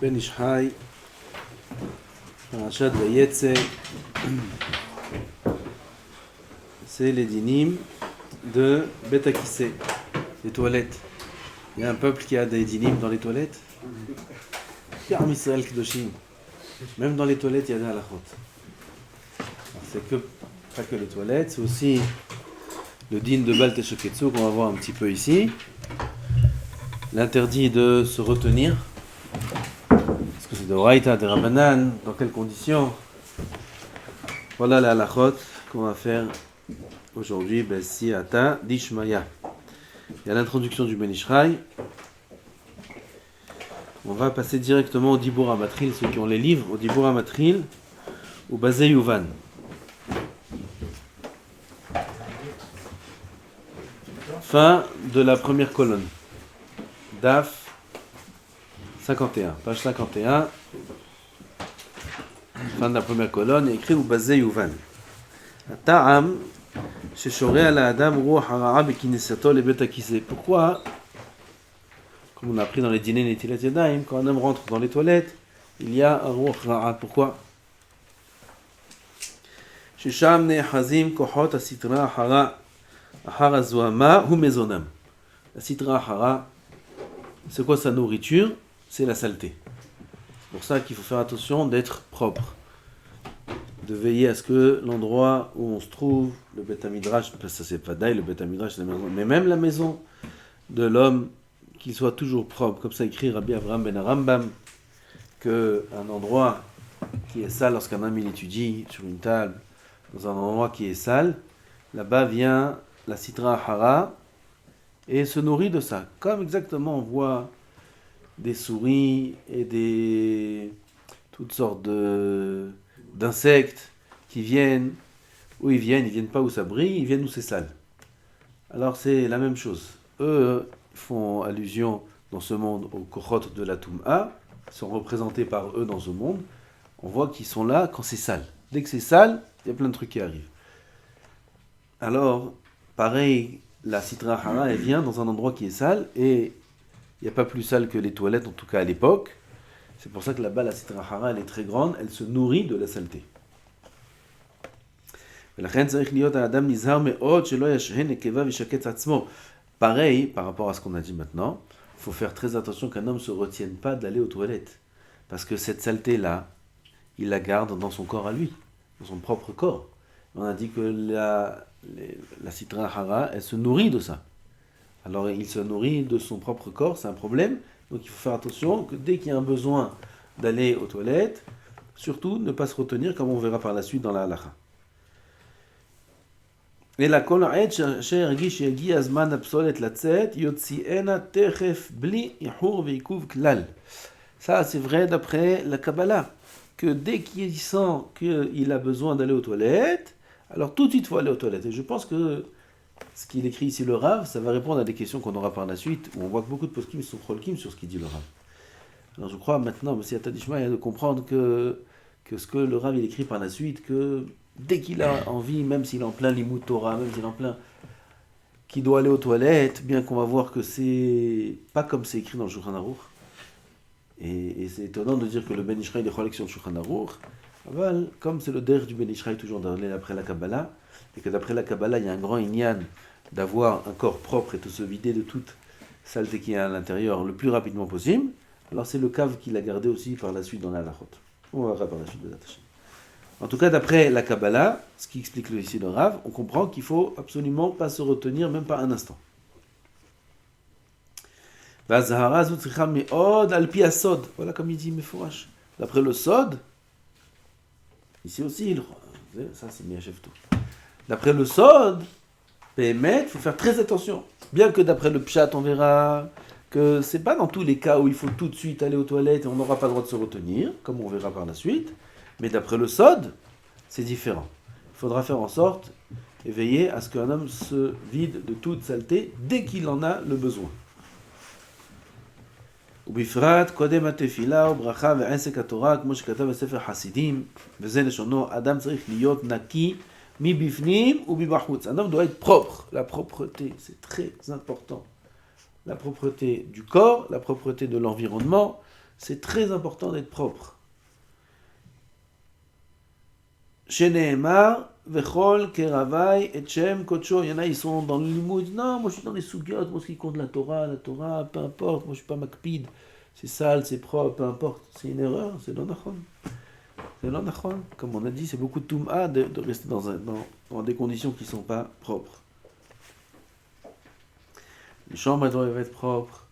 Ben Ish Chai, Parashat Vayetze, c'est les dinim de Bet Akissé, les toilettes. Il y a un peuple qui a des dinim dans les toilettes. Am Israël Kedoshim. Même dans les toilettes, il y a des halachot. C'est pas que les toilettes, c'est aussi le din de Baal Tesheketsu qu'on va voir un petit peu ici. L'interdit de se retenir. Parce que c'est de Raïta, de Rabbanan, dans quelles conditions. Voilà la halachot qu'on va faire aujourd'hui. Si Ata Dishmaya. Il y a l'introduction du Ben Ish Chai. On va passer directement au Dibur HaMatril, ceux qui ont les livres, au Dibur HaMatril, ou Bazei Yuvan. Fin de la première colonne. Daf 51, page 51. Fin de la première colonne, il y a écrit ou Bazei Yuvan. Ta'am, Sheshoreh ala Adam Ruach hara'a bekinesato lebet hakiseh. Pourquoi? Comme on a appris dans les dîners Netilat Yadayim, quand un homme rentre dans les toilettes, il y a un ruach ra'a. Pourquoi? Shesham nehazim kohot asitra hara ahara zuama hu mezonam. La sitra hara, c'est quoi sa nourriture? C'est la saleté. C'est pour ça qu'il faut faire attention d'être propre, de veiller à ce que l'endroit où on se trouve, le Beth Midrash, ça c'est pas d'ail, le Beth Midrash c'est la maison, mais même la maison de l'homme, qu'il soit toujours propre, comme ça écrit Rabbi Avraham ben Rambam, qu'un endroit qui est sale, lorsqu'un homme il étudie sur une table, dans un endroit qui est sale, là-bas vient la Sitra Hara et se nourrit de ça. Comme exactement on voit des souris et toutes sortes d'insectes qui viennent, où ils viennent pas où ça brille, ils viennent où c'est sale. Alors c'est la même chose. Eux font allusion dans ce monde aux kochot de la Toum'a, sont représentés par eux dans ce monde. On voit qu'ils sont là quand c'est sale. Dès que c'est sale, il y a plein de trucs qui arrivent. Alors, pareil, la Sitra Hara, elle vient dans un endroit qui est sale, et il n'y a pas plus sale que les toilettes, en tout cas à l'époque. C'est pour ça que là-bas, la Sitra Hara, elle est très grande, elle se nourrit de la saleté. Pareil, par rapport à ce qu'on a dit maintenant, il faut faire très attention qu'un homme ne se retienne pas d'aller aux toilettes. Parce que cette saleté-là, il la garde dans son corps à lui, dans son propre corps. On a dit que la Sitra Hara, elle se nourrit de ça. Alors il se nourrit de son propre corps, c'est un problème. Donc il faut faire attention que dès qu'il y a un besoin d'aller aux toilettes, surtout ne pas se retenir, comme on verra par la suite dans la halakha. Et la kol ha'et she'ergish yagi azman hapsolet latzet yotzi'ena techef bli ihur ve'ikuv klal. Ça c'est vrai d'après la Kabbalah, que dès qu'il sent qu'il a besoin d'aller aux toilettes, alors tout de suite il faut aller aux toilettes. Et je pense que ce qu'il écrit ici le Rav, ça va répondre à des questions qu'on aura par la suite, où on voit que beaucoup de poskim sont cholkim sur ce qu'il dit le Rav. Alors je crois maintenant, M. Atadishma, il y a de comprendre que ce que le Rav il écrit par la suite, que dès qu'il a envie, même s'il est en plein limud Torah, même s'il est en plein, qu'il doit aller aux toilettes, bien qu'on va voir que c'est pas comme c'est écrit dans le Shulchan Aruch. Et c'est étonnant de dire que le Ben Ish Chai est cholek sur le Shulchan Aruch. Comme c'est le der du Ben Ish Chai toujours d'après la Kabbalah, et que d'après la Kabbalah, il y a un grand inyan d'avoir un corps propre et de se vider de toute saleté qui est à l'intérieur le plus rapidement possible. Alors c'est le cave qu'il a gardé aussi par la suite dans la halachot. On verra par la suite de l'attaché. En tout cas, d'après la Kabbalah, ce qui explique ici le Rav, on comprend qu'il faut absolument pas se retenir, même pas un instant. Voilà comme il dit Mefourash. D'après le Sod, ici aussi, ça c'est Miachef tout. D'après le Sod, il faut faire très attention. Bien que d'après le Pshat, on verra que c'est pas dans tous les cas où il faut tout de suite aller aux toilettes et on n'aura pas le droit de se retenir, comme on verra par la suite. Mais d'après le Sod, c'est différent. Il faudra faire en sorte et veiller à ce qu'un homme se vide de toute saleté dès qu'il en a le besoin. ובפרט קודם התפילה וברכה ועסק התורה, כמו שכתב בספר חסידים, וזה לשונו, אדם צריך להיות נקי מבפנים ומבחוץ. Un homme doit être propre. La propreté, c'est très important. La propreté du corps, la propreté de l'environnement, c'est très important d'être propre. Sheneemar, Vechol, Keravai, Etchem, Kocho. Il y en a, ils sont dans le limoud. Non, moi je suis dans les sugyot, moi ce qui compte la Torah, peu importe, moi je suis pas makpid. C'est sale, c'est propre, peu importe. C'est une erreur, c'est l'onachon. C'est l'onachon. Comme on a dit, c'est beaucoup de toum'a de rester dans des conditions qui ne sont pas propres. Les chambres doivent être propres,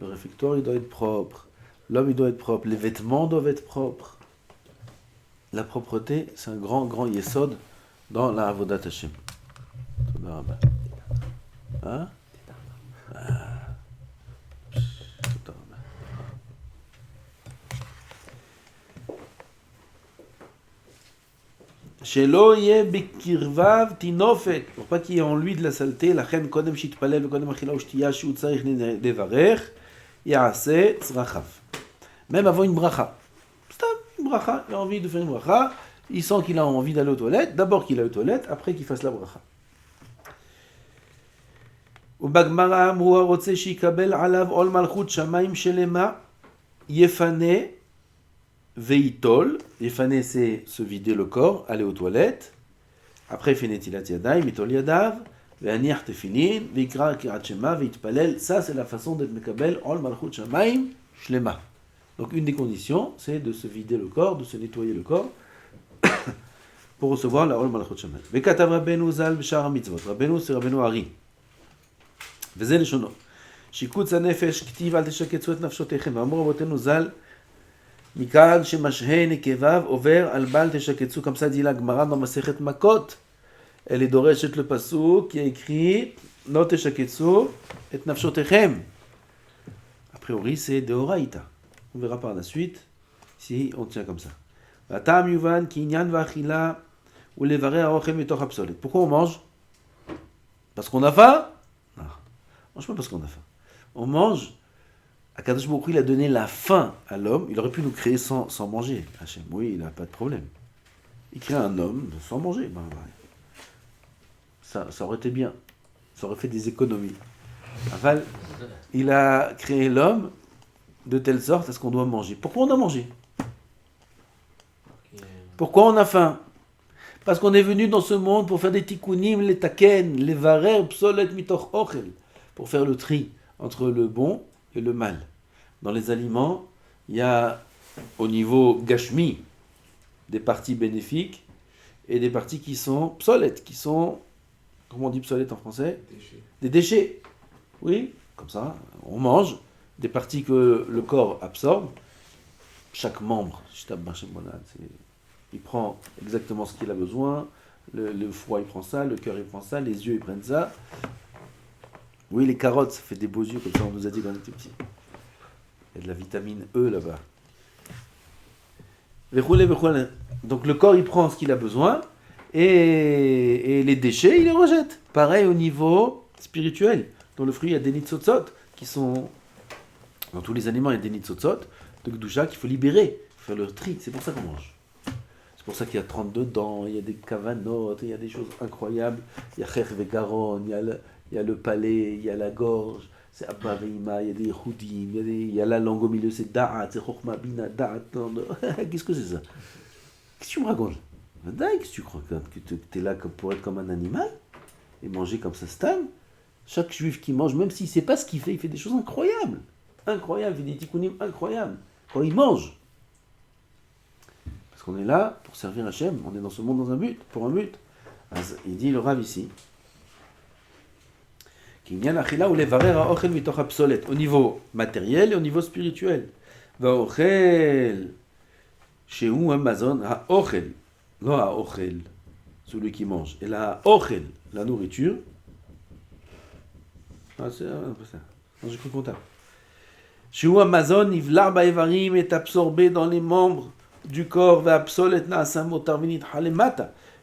le réfectoire il doit être propre, l'homme il doit être propre, les vêtements doivent être propres. La propreté, c'est un grand yesod dans la Avodat Hashem. Hein? Shelo yeh bekirvav tinofet, pour pas qu'il y ait en lui de la saleté, lachen kodem shitpalel kodem achila ushtiya shu tzarich levarech ya'aseh tzrachav. Même avant une bracha. Une bracha, il a envie de faire une bracha, il sent qu'il a envie d'aller aux toilettes, d'abord qu'il aille aux toilettes, après qu'il fasse la bracha. ובגמרא אמרו הרוצה שיקבל עליו עול מלכות שמיים שלמה יפנה וייטול. Yefane, c'est se vider le corps, aller aux toilettes. Après, il fait netilat yadayim, yitol yadav, ve'aniach tefilin, ve'ikra kirat shema, ve'itpalel. Ça, c'est la façon d'être mekabel ol malchut shamayim shlema. Donc, une des conditions, c'est de se vider le corps, de se nettoyer le corps, pour recevoir la ol malchut shamayim. Ve'katav Rabbeinu zal b'shar mitzvot. Rabbeinu, c'est Rabbeinu Ari. וזה לשונו. שיקוץ הנפש, כתיב אל תשקצו את נפשותיכם. ואמרו רבותינו ז"ל, מכאן שמשהה נקביו עובר על בל תשקצו, comme ça dit la Gemara dans Masechet Makot. Elle est דורשת le pasuk qui est écrit, לא תשקצו את נפשותיכם. A priori, c'est deoraita. On verra par la suite si on tient comme ça. והטעם יובן כי עניין ואכילה ולברר האוכל מתוך הפסולת. Pourquoi on mange? Parce qu'on a faim? Non. On mange pas parce qu'on a faim. On mange. Akadosh Baruch Hu, il a donné la faim à l'homme. Il aurait pu nous créer sans manger. Hachem, oui, il n'a pas de problème. Il crée un homme sans manger. Ben, ça aurait été bien. Ça aurait fait des économies. Aval, il a créé l'homme de telle sorte à ce qu'on doit manger. Pourquoi on doit manger? Pourquoi on a faim? Parce qu'on est venu dans ce monde pour faire des tikkunim, les taken, les varer, psolet mitoch ochel, pour faire le tri entre le bon et le mal. Dans les aliments, il y a au niveau gashmi des parties bénéfiques et des parties qui sont psolet, qui sont, comment on dit psolet en français? Des déchets. Oui, comme ça, on mange des parties que le corps absorbe. Chaque membre, il prend exactement ce qu'il a besoin. Le foie, il prend ça, le cœur, il prend ça, les yeux, ils prennent ça. Oui, les carottes, ça fait des beaux yeux, comme ça on nous a dit quand on était petit. Il y a de la vitamine E là-bas. Donc le corps, il prend ce qu'il a besoin, et les déchets, il les rejette. Pareil au niveau spirituel. Dans le fruit, il y a des nitzotzot, qui sont... Dans tous les aliments, il y a des nitzotzot, de Gdusha, qu'il faut libérer, faire le tri. C'est pour ça qu'on mange. C'est pour ça qu'il y a 32 dents, il y a des kavanot, il y a des choses incroyables. Il y a Cher Vegaron, il y a le palais, il y a la gorge, c'est Abba Veima, il y a des Yehudim, il y a la langue au milieu, c'est Da'at, c'est Chokhma Bina, Da'at. Qu'est-ce que c'est ça? Qu'est-ce que tu me racontes? Qu'est-ce que tu crois que tu es là pour être comme un animal et manger comme ça stam? Chaque juif qui mange, même s'il ne sait pas ce qu'il fait, il fait des choses incroyables. Incroyables, il fait des tikkunim incroyables. Quand il mange. Parce qu'on est là pour servir Hachem, on est dans ce monde dans un but, pour un but. Alors, il dit le Rav ici, au niveau matériel et au niveau spirituel. Chez où Amazon a ochel, non a ochel, celui qui mange, et la ochel, la nourriture. Ah, c'est un peu ça. J'ai cru comptable. Chez où Amazon, Ivlar Baevarim est absorbé dans les membres du corps,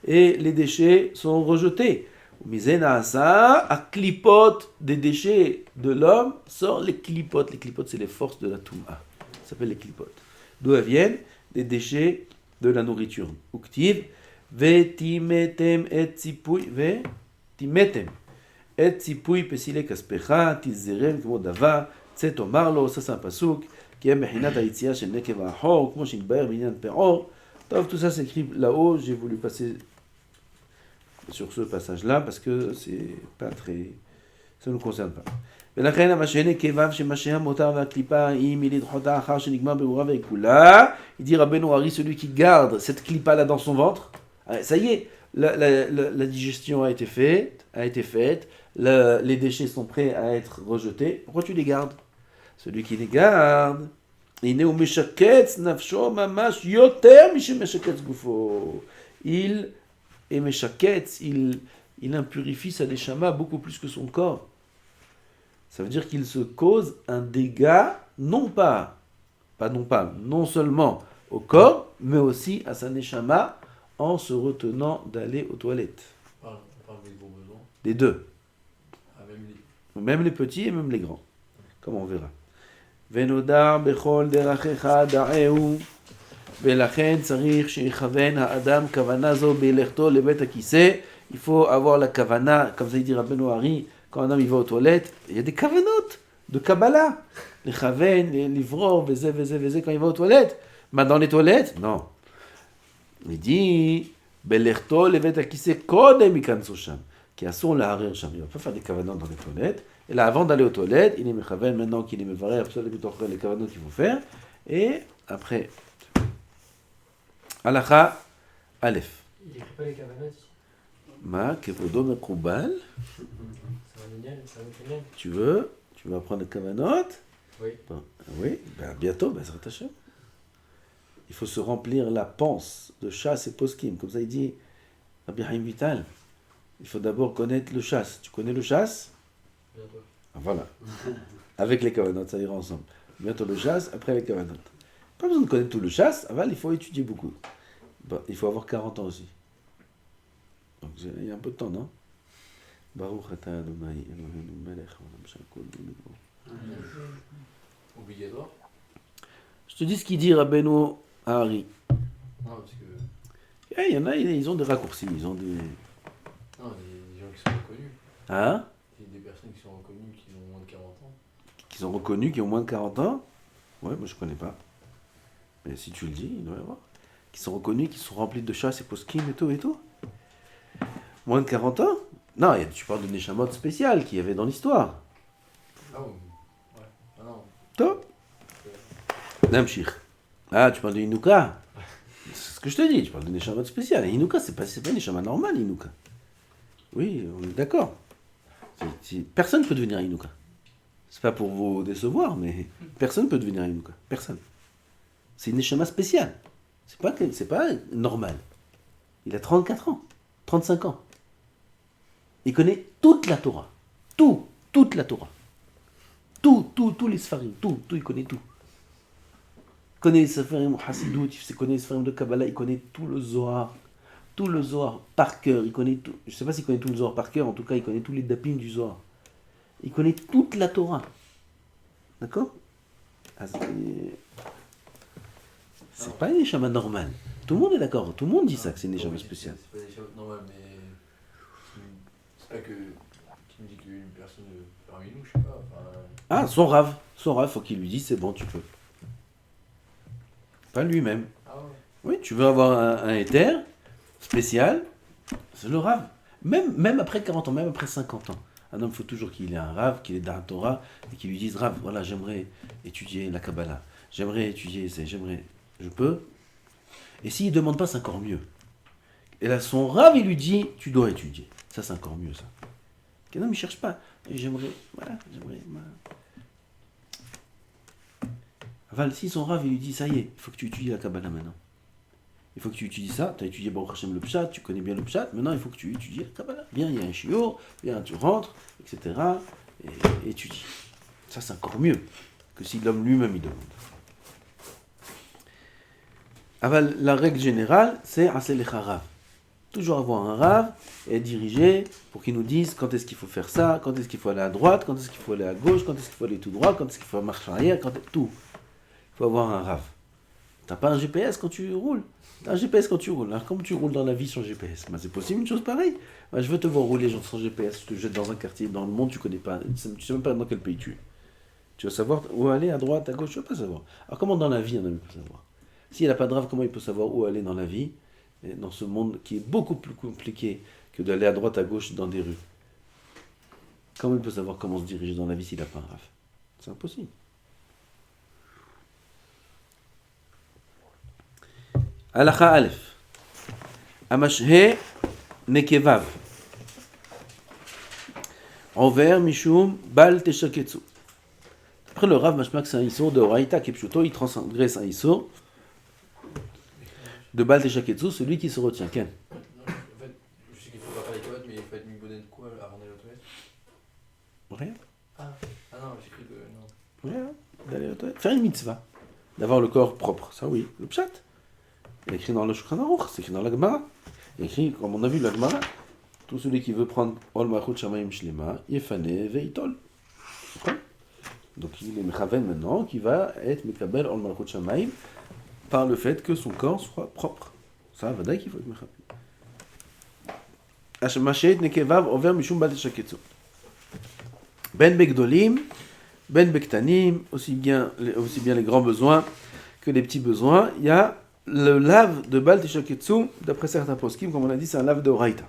et les déchets sont rejetés. À clipot des déchets de l'homme sort les clipotes. Les clipotes, c'est les forces de la Touma. Ça s'appelle les clipotes. D'où elles viennent? Des déchets de la nourriture. Uktiv, vetimetem et tzipui, vetimetem et tzipui pesile kaspecha, tizerem kmo dava, tsetomar lo, ça c'est un pasuk. qui est Behinat Haïtia chez Nekeva Hor, comment Shinbaer, Binyan Peror. Tout ça s'écrit là-haut, j'ai voulu passer sur ce passage-là parce que c'est pas très. Ça ne nous concerne pas. ולכן המשנה כבב שמשיה מותר והקליפה היא מלדחותה אחר שנגמר ברורה ועיקולה. Il dit Rabbeinu Hari, celui qui garde cette clipa là dans son ventre, ça y est, la digestion a été faite, les déchets sont prêts à être rejetés. Pourquoi tu les gardes? Celui qui les garde, הנה הוא משקץ נפשו ממש יותר משמשקץ גופו. Il est משקץ, il impurifie sa neshama beaucoup plus que son corps. Ça veut dire qu'il se cause un dégât, non seulement au corps, mais aussi à sa neshama en se retenant d'aller aux toilettes. On parle des gros besoins. Des deux. Ah, Même les petits et même les grands. Comme on verra. ונודע בכל דרכיך דעהו, ולכן צריך שיכוון האדם כוונה זו בלכתו לבית הכיסא. Il faut avoir la kavana, comme ça dit Rabbeinu Hari, quand un homme il va aux toilettes, il y a des kavanotes de Kabbalah. Les chaven, les livreurs, quand il va aux toilettes. Mais dans les toilettes, non. Il dit, בלכתו לבית הכיסא קודם ייכנסו שם. כי אסור להרהר שם. Il ne va pas faire des kavanotes dans les toilettes. Et là, avant d'aller aux toilettes, il est mechaven, maintenant qu'il est mevareh, absolument les kavanotes qu'il faut faire. Et après, Halakha Aleph. Il n'écrit pas les kavanotes ici. Ma kevodo mekoubal. C'est un lignel, c'est un autre lignel. Tu veux apprendre les kavanotes? Oui. Bon, oui, bientôt, Bezrat Hashem. Il faut se remplir la panse de chasse et poskim. Comme ça, il dit, Rabbi Haim Vital, il faut d'abord connaître le chasse. Tu connais le chasse? Bientôt. Voilà. Avec les kavanotes, ça ira ensemble. Bientôt le chasse, après les kavanotes. Pas besoin de connaître tout le chasse, il faut étudier beaucoup. Bon, il faut avoir 40 ans aussi. Donc il y a un peu de temps, non? Baruch atah Adonai Eloheinu melech haolam shakol v'nigro. Obligatoire? Je te dis ce qu'il dit Rabbeinu Hari. Non, parce que. Il y en a, ils ont des raccourcis, ils ont des... Non, des gens qui sont reconnus. Hein? Des personnes qui sont reconnues qui ont moins de 40 ans. Qui sont reconnus, qui ont moins de 40 ans? Ouais, moi je connais pas. Mais si tu le dis, il doit y avoir. Qui sont reconnus, qui sont remplis de chasse et poskim et tout. Moins de 40 ans? Non, tu parles de Neshamot spécial qu'il y avait dans l'histoire. Ah, ouais. Ah non. Toi? Namshir. Ah, tu parles de Inuka? C'est ce que je te dis, tu parles de Neshamot spécial. Et Inuka, c'est pas Neshama normal, Inuka. Oui, on est d'accord. Personne peut devenir Inuka. C'est pas pour vous décevoir, mais personne peut devenir Inuka. Personne. C'est une Neshama spéciale. C'est pas normal. Il a 34 ans, 35 ans. Il connaît toute la Torah. Toute la Torah. Tous les Sfarim, tout, il connaît tout. Il connaît les Sfarim Hasidut, il connaît les Sfarim de Kabbalah, il connaît tout le Zohar par cœur, il connaît tout. Je ne sais pas s'il connaît tout le Zohar par cœur, en tout cas il connaît tous les dapim du Zohar. Il connaît toute la Torah. D'accord? C'est pas une neshama normale. Tout le monde est d'accord, tout le monde dit ça, que c'est une neshama spéciale. C'est pas des choses normales, mais. C'est pas que. Qui me dit qu'une personne parmi nous, je sais pas. Enfin... Son rave, faut qu'il lui dise c'est bon, tu peux. Pas lui-même. Ah ouais. Oui, tu veux avoir un éther spécial, c'est le rave. Même après 40 ans, même après 50 ans. Un homme, il faut toujours qu'il ait un rave, qu'il ait d'un Torah, et qu'il lui dise rave, voilà, j'aimerais étudier la Kabbalah, j'aimerais étudier ça, je peux. Et s'il ne demande pas, c'est encore mieux. Et là, son rave, il lui dit, tu dois étudier. Ça, c'est encore mieux, ça. Qu'un homme, il ne cherche pas. J'aimerais. Enfin, si son rave, il lui dit, ça y est, il faut que tu étudies la Kabbalah maintenant. Il faut que tu étudies ça, tu as étudié Baruch Hashem le Pshat, tu connais bien le Pshat, maintenant il faut que tu étudies la Kabbalah. Bien, il y a un shiur, bien, tu rentres, etc. Et étudie. Ça, c'est encore mieux que si l'homme lui-même il demande. Aval, la règle générale, c'est Aselecha Rav. Toujours avoir un Rav et diriger pour qu'il nous dise quand est-ce qu'il faut faire ça, quand est-ce qu'il faut aller à droite, quand est-ce qu'il faut aller à gauche, quand est-ce qu'il faut aller tout droit, quand est-ce qu'il faut marcher arrière, tout. Il faut avoir un Rav. T'as pas un GPS quand tu roules. T'as un GPS quand tu roules. Alors, comment tu roules dans la vie sans GPS? C'est possible une chose pareille. Je veux te voir rouler sans GPS. Je te jette dans un quartier, dans le monde, tu connais pas. Tu sais même pas dans quel pays tu es. Tu vas savoir où aller, à droite, à gauche, tu vas pas savoir. Alors comment dans la vie un homme peut savoir? S'il n'a pas de rave, comment il peut savoir où aller dans la vie, et dans ce monde qui est beaucoup plus compliqué que d'aller à droite, à gauche dans des rues? Comment il peut savoir comment se diriger dans la vie s'il n'a pas un rave? C'est impossible. Halakha Aleph. Amashhe nekevav. Envers Mishum Bal Teshaketsu. Après le Rav Mashmak, c'est un Issour de Horaïta Kepshuto, il transgresse un Issour de Bal Teshaketsu, celui qui se retient. Ken. En fait, je sais qu'il faut pas faire les toilettes, mais il faut être mis bonnet de quoi avant d'aller aux toilettes? Rien. Ah non, j'ai cru que. Non. Rien. D'aller aux toilettes. Faire une mitzvah. D'avoir le corps propre. Ça oui. Le pshat. Il est écrit dans le Shulchan Aruch, c'est écrit dans la Gemara. Il est écrit, comme on a vu la Gemara, tout celui qui veut prendre Ol Malchut Shamayim Shlema, Yefane Veitol. Donc il est Mechaven maintenant, qui va être Mekabel Ol Malchut Shamayim par le fait que son corps soit propre. Ça, va qu'il faut être Mechaven. Mashet Nekevav Over Mishum Bal Teshaketsu. Ben Begdolim, Ben Bektanim, aussi bien les grands besoins que les petits besoins. Il y a le lave de Bal Teshaketsu, d'après certains poskim, comme on a dit, c'est un lave de Horaïta.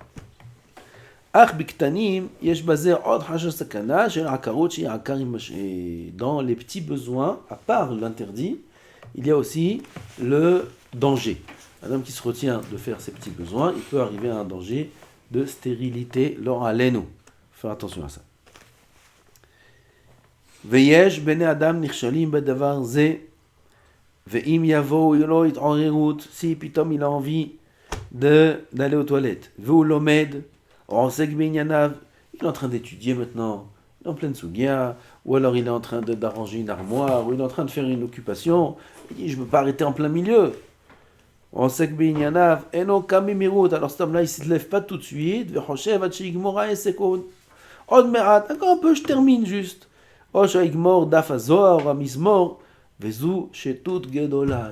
Ach Bektanim, Yesh Bazer Od Hasha Sakana, Shel Akarot, Shel Akarim. Dans les petits besoins, à part l'interdit, il y a aussi le danger. Un homme qui se retient de faire ses petits besoins, il peut arriver à un danger de stérilité lors à l'eno. Faire attention à ça. Veyesh bene adam nirshalim bedavar ze ve'im yavo lo yit'orerut, si pitom il a envie d'aller aux toilettes, ve'u lomed osek benyanav, il est en train d'étudier maintenant, il est en pleine sugia, ou alors il est en train d'arranger une armoire, ou il est en train de faire une occupation, il dit je ne peux pas arrêter en plein milieu. Osek benyanav eno kamimirut, alors cet homme-là il ne se lève pas tout de suite, ve'choshev ad sheigmora esekon od me'at, encore un peu, je termine juste. Il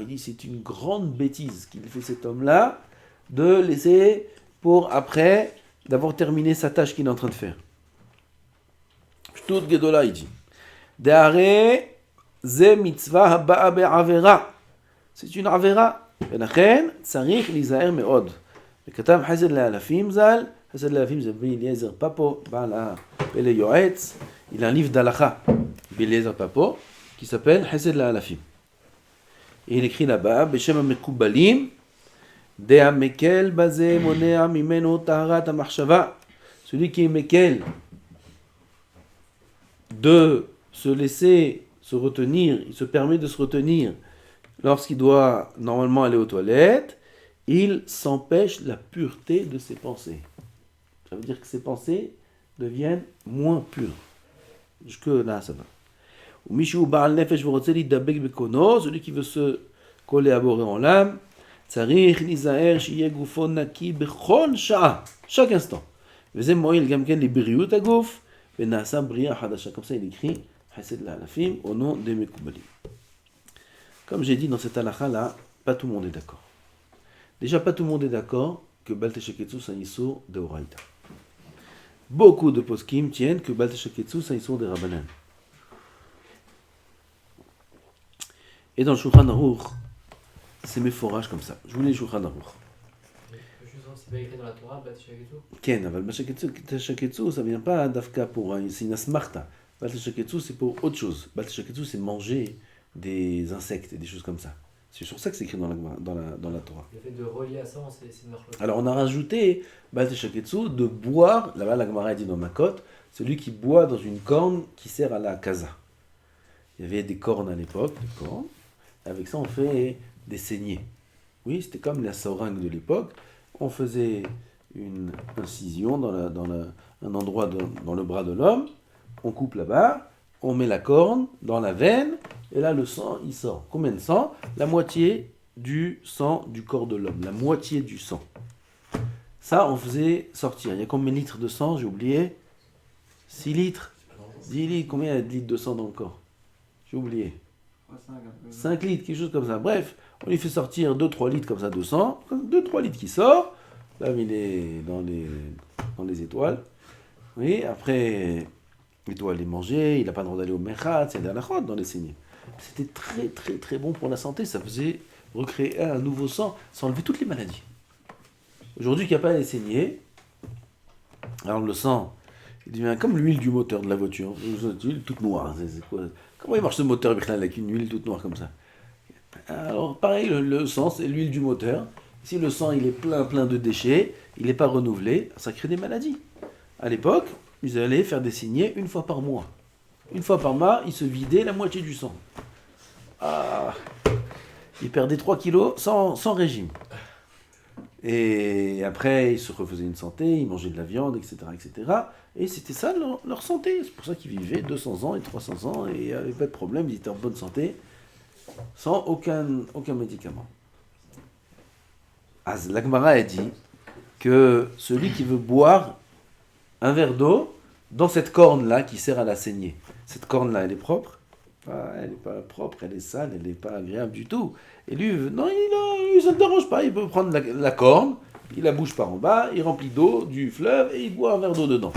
dit c'est une grande bêtise qu'il fait cet homme-là de laisser pour après d'avoir terminé sa tâche qu'il est en train de faire. Shtut gedola, il dit. De'are ze mitzvah haba'a be'avera. C'est une avera. ולכן צריך להיזהר מאוד. וכתב חסד לאלפים ז"ל, חסד לאלפים זה רבי אליעזר פפו, בעל הפלא יועץ. Il a un livre d'Alacha, Eliezer Papo, qui s'appelle Chesed la'alafim. Et il écrit là-bas, Beshem ha'mekubalim, Dea mekel baze monea mimeno taharat ha'machshava. Celui qui est mekel, de se laisser se retenir, il se permet de se retenir lorsqu'il doit normalement aller aux toilettes, il s'empêche la pureté de ses pensées. Ça veut dire que ses pensées deviennent moins pures. Jusque là, ça va. Ou Mishu Baal Nefesh Voroteli Dabek Bekono, celui qui veut se collaborer en l'âme, Tsarich Nizaer Shiye Gufon Naki Bechol Sha'a, chaque instant. Vezem Moïl Gamken les Biriut Aguf, Venasa Bria Hadasha. Comme ça, il écrit Chesed la'alafim au nom des Mekoubalim. Comme j'ai dit dans cette halakha-là, pas tout le monde est d'accord. Déjà, pas tout le monde est d'accord que Bal Teshaketsu c'est un issour de Horaïta. Beaucoup de poskim tiennent que Bal Teshaketsu c'est un issour de Rabbanan. Et dans le Shulchan Aruch, c'est mes forages comme ça. Je vous lis le Shulchan Aruch. C'est pas écrit dans la Torah, Bal Teshaketsu? Ken, Bal Teshaketsu, ça vient pas d'Afka pour c'est une asmarta. Bal Teshaketsu c'est pour autre chose. Bal Teshaketsu c'est manger des insectes et des choses comme ça. C'est sur ça que c'est écrit dans la Torah. Le fait de relier à ça, c'est une marque. Alors on a rajouté Bal Teshaketsu de boire, là-bas la Gemara dit dans Makot, celui qui boit dans une corne qui sert à la kaza. Il y avait des cornes à l'époque, des cornes. Avec ça on fait des saignées. Oui, c'était comme la seringue de l'époque. On faisait une incision un endroit dans le bras de l'homme, on coupe là-bas, on met la corne dans la veine, et là le sang il sort. Combien de sang? La moitié du sang du corps de l'homme, la moitié du sang. Ça on faisait sortir. Il y a combien de litres de sang? J'ai oublié. 6 litres 10 litres, combien il y a de litres de sang dans le corps? J'ai oublié. 5 litres, quelque chose comme ça. Bref, on lui fait sortir 2-3 litres comme ça de sang. 2-3 litres qui sort. Là, il est dans les étoiles. Oui, après, Il doit aller manger, il n'a pas le droit d'aller au merchat, c'est des halachot dans les saignées. C'était très très très bon pour la santé, ça faisait recréer un nouveau sang, ça enlevait toutes les maladies. Aujourd'hui, qu'il n'y a pas les saignées, alors le sang, il devient comme l'huile du moteur de la voiture, une huile toute noire. C'est quoi? Comment il marche ce moteur avec une huile toute noire comme ça? Alors pareil, le sang, c'est l'huile du moteur. Si le sang il est plein de déchets, il n'est pas renouvelé, ça crée des maladies. À l'époque, ils allaient faire des saignées une fois par mois. Une fois par mois, ils se vidaient la moitié du sang. Ah, ils perdaient 3 kilos sans régime. Et après, ils se refaisaient une santé, ils mangeaient de la viande, etc. etc. Et c'était ça leur santé. C'est pour ça qu'ils vivaient 200 ans et 300 ans et il n'y avait pas de problème, ils étaient en bonne santé, sans aucun médicament. La Gemara a dit que celui qui veut boire un verre d'eau dans cette corne-là qui sert à la saignée, cette corne-là, elle est propre? Elle n'est pas propre, elle est sale, elle n'est pas agréable du tout. Et lui, non, ça ne le dérange pas, il peut prendre la corne, il la bouge par en bas, il remplit d'eau du fleuve et il boit un verre d'eau dedans.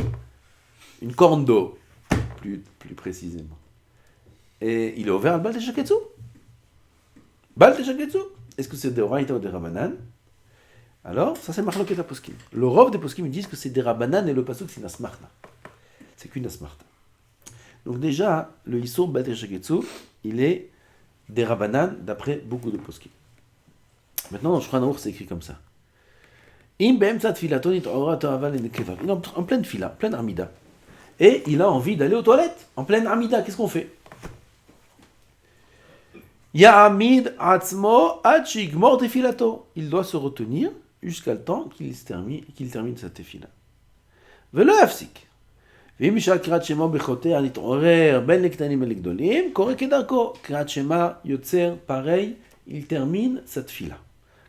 Une corne d'eau, plus précisément. Et il est ouvert à Baal Teshaketsu. Baal Teshaketsu. Est-ce que c'est des Oraïta ou des Rabanan? Alors, ça c'est Marloket Poskim. Le Rov des Poskim, ils disent que c'est des Rabanan et le Pasuk c'est une Asmarta. C'est qu'une Asmarta. Donc déjà, le Issur Baal Teshaketsu, il est des Rabanan d'après beaucoup de Poskim. Maintenant, dans le Shulchan Aruch, c'est écrit comme ça. Il est en pleine fila, pleine armida. Et il a envie d'aller aux toilettes, en pleine armida. Qu'est-ce qu'on fait? Ya'amid atzmo ad shigmor tefilato. Il doit se retenir jusqu'à le temps qu'il termine sa tefila. Velo yafsik. ואם בשעה קריאת שמע בחוטא נתעורר בין לקטנים ולגדולים, קורא כדרכו. קריאת שמע יוצר pareil, il termine sa tefila.